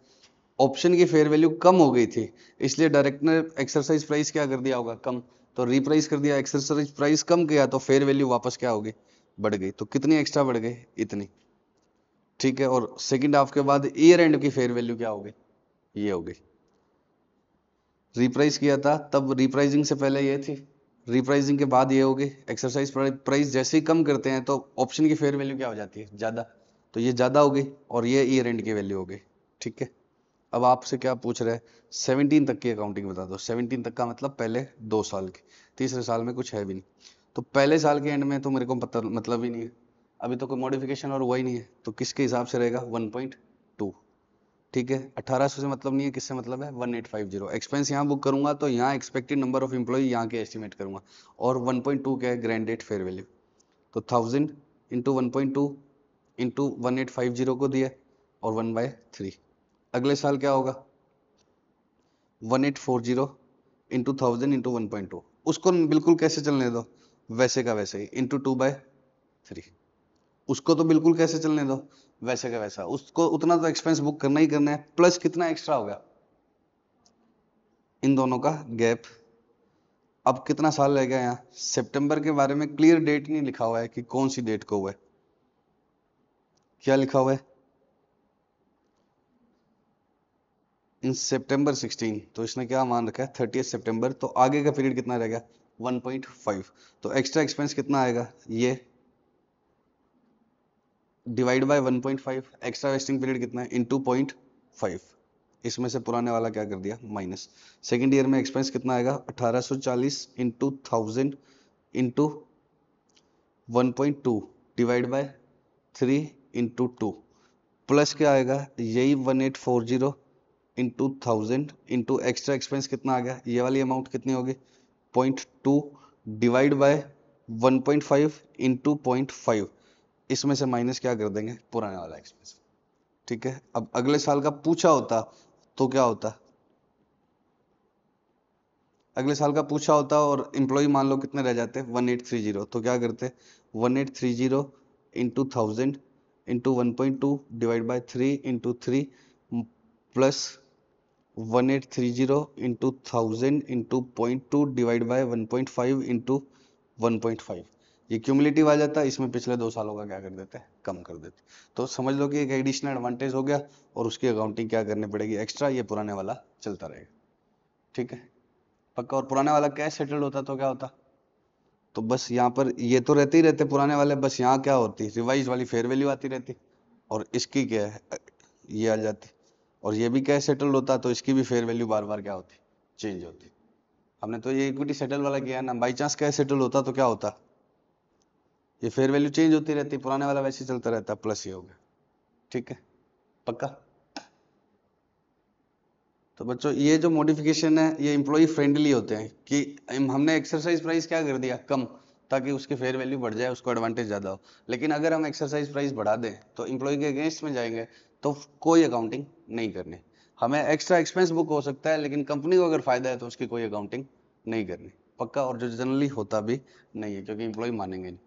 ऑप्शन की फेयर वैल्यू कम हो गई थी, इसलिए डायरेक्टर ने एक्सरसाइज प्राइस क्या कर दिया होगा, कम। तो रिप्राइस कर दिया, एक्सरसाइज प्राइस कम किया, तो फेयर वैल्यू वापस क्या होगी, बढ़ गई। तो कितनी एक्स्ट्रा बढ़ गई, इतनी, ठीक है। और सेकंड हाफ के बाद ईयर एंड की फेयर वैल्यू क्या हो गई, ये हो गई। रिप्राइस किया था तब, रिप्राइजिंग से पहले ये थी, रिप्राइजिंग के बाद ये हो गई। एक्सरसाइज प्राइस जैसे ही कम करते हैं तो ऑप्शन की फेयर वैल्यू क्या हो जाती है, ज्यादा। तो ये ज्यादा हो गई, और ये ईयर एंड की वैल्यू हो गई, ठीक है। अब आपसे क्या पूछ रहे हैं, 17 तक की अकाउंटिंग बता दो। 17 तक का मतलब पहले 2 साल की, तीसरे साल में कुछ है भी नहीं, तो पहले साल के एंड में तो मेरे को पता मतलब ही नहीं है, अभी तो कोई मॉडिफिकेशन और हुआ ही नहीं है, तो किसके हिसाब से रहेगा 1.2। ठीक है, 1800 से मतलब नहीं है, किससे मतलब है 1850। एक्सपेंस यहाँ बुक करूंगा तो यहाँ एक्सपेक्टेड नंबर ऑफ एम्प्लॉय यहाँ के एस्टिमेट करूंगा, और 1.2 क्या है ग्रैंड डेट फेयर वैल्यू, तो 1000 इंटू 1.2 इंटू 1850 को दिया और 1/3। अगले साल क्या होगा 1840 इंटू 1000 इंटू 1.2, उसको बिल्कुल कैसे चलने दो, वैसे का वैसे ही इंटू 2/3। उसको तो बिल्कुल कैसे चलने दो, वैसे का वैसा, उसको उतना तो एक्सपेंस बुक करना ही करना है, प्लस कितना एक्स्ट्रा होगा इन दोनों का गैप। अब कितना साल रह गया यहाँ, सितंबर के बारे में क्लियर डेट नहीं लिखा हुआ है कि कौन सी डेट को हुआ है, क्या लिखा हुआ है इन सितंबर 16, तो इसने क्या मान रखा है 30 सितंबर, तो आगे का पीरियड कितना रह गया 1.5, तो एक्स्ट्रा एक्सपेंस कितना आएगा, ये divide by 1.5, extra wasting period कितना है इंटू 0.5, इसमें से पुराने वाला क्या कर दिया माइनस। सेकेंड ईयर में एक्सपेंस कितना आएगा 1840 into 1000 into 1.2 divide by 3 into 2, plus क्या आएगा यही 1840 इंटू 1000 इंटू एक्स्ट्रा एक्सपेंस कितना आ गया, ये वाली अमाउंट कितनी होगी 0.2 डिवाइड बाय 1.5 इंटू 0.5, इसमें से माइनस क्या कर देंगे पुराने वाला एक्सपेंस। ठीक है, अब अगले साल का पूछा होता तो क्या होता, अगले साल का पूछा होता और एम्प्लॉय मान लो कितने रह जाते 1830, तो क्या करते 1830 into 1000 into 1.2 divide by 3 into 3 plus 1830 into 1000 into 0.2 divide by 1.5 into 1.5, ये क्यूमुलेटिव आ जाता है, इसमें पिछले 2 सालों का क्या कर देते हैं कम कर देते, तो समझ लो कि एक एडिशनल एडवांटेज हो गया, और उसकी अकाउंटिंग क्या करनी पड़ेगी एक्स्ट्रा, ये पुराने वाला चलता रहेगा। ठीक है पक्का, और पुराने वाला कैश सेटल्ड होता तो क्या होता, तो बस यहाँ पर ये तो रहते ही रहते पुराने वाले, बस यहाँ क्या होती रिवाइज वाली फेयर वैल्यू आती रहती, और इसकी क्या है ये आ जाती, और ये भी कैश सेटल्ड होता तो इसकी भी फेयर वैल्यू बार बार क्या होती चेंज होती। हमने तो ये इक्विटी सेटल वाला किया है ना, बाई चांस कैश सेटल होता तो क्या होता, ये फेयर वैल्यू चेंज होती रहती, पुराने वाला वैसे चलता रहता, प्लस ये हो गया। ठीक है पक्का, तो बच्चों ये जो मॉडिफिकेशन है ये एम्प्लॉय फ्रेंडली होते हैं कि हमने एक्सरसाइज प्राइस क्या कर दिया कम, ताकि उसकी फेयर वैल्यू बढ़ जाए, उसको एडवांटेज ज्यादा हो। लेकिन अगर हम एक्सरसाइज प्राइस बढ़ा दें तो एम्प्लॉय के अगेंस्ट में जाएंगे, तो कोई अकाउंटिंग नहीं करनी, हमें एक्स्ट्रा एक्सपेंस बुक हो सकता है, लेकिन कंपनी को अगर फायदा है तो उसकी कोई अकाउंटिंग नहीं करनी। पक्का, और जो जनरली होता भी नहीं है, क्योंकि एम्प्लॉय मानेंगे नहीं।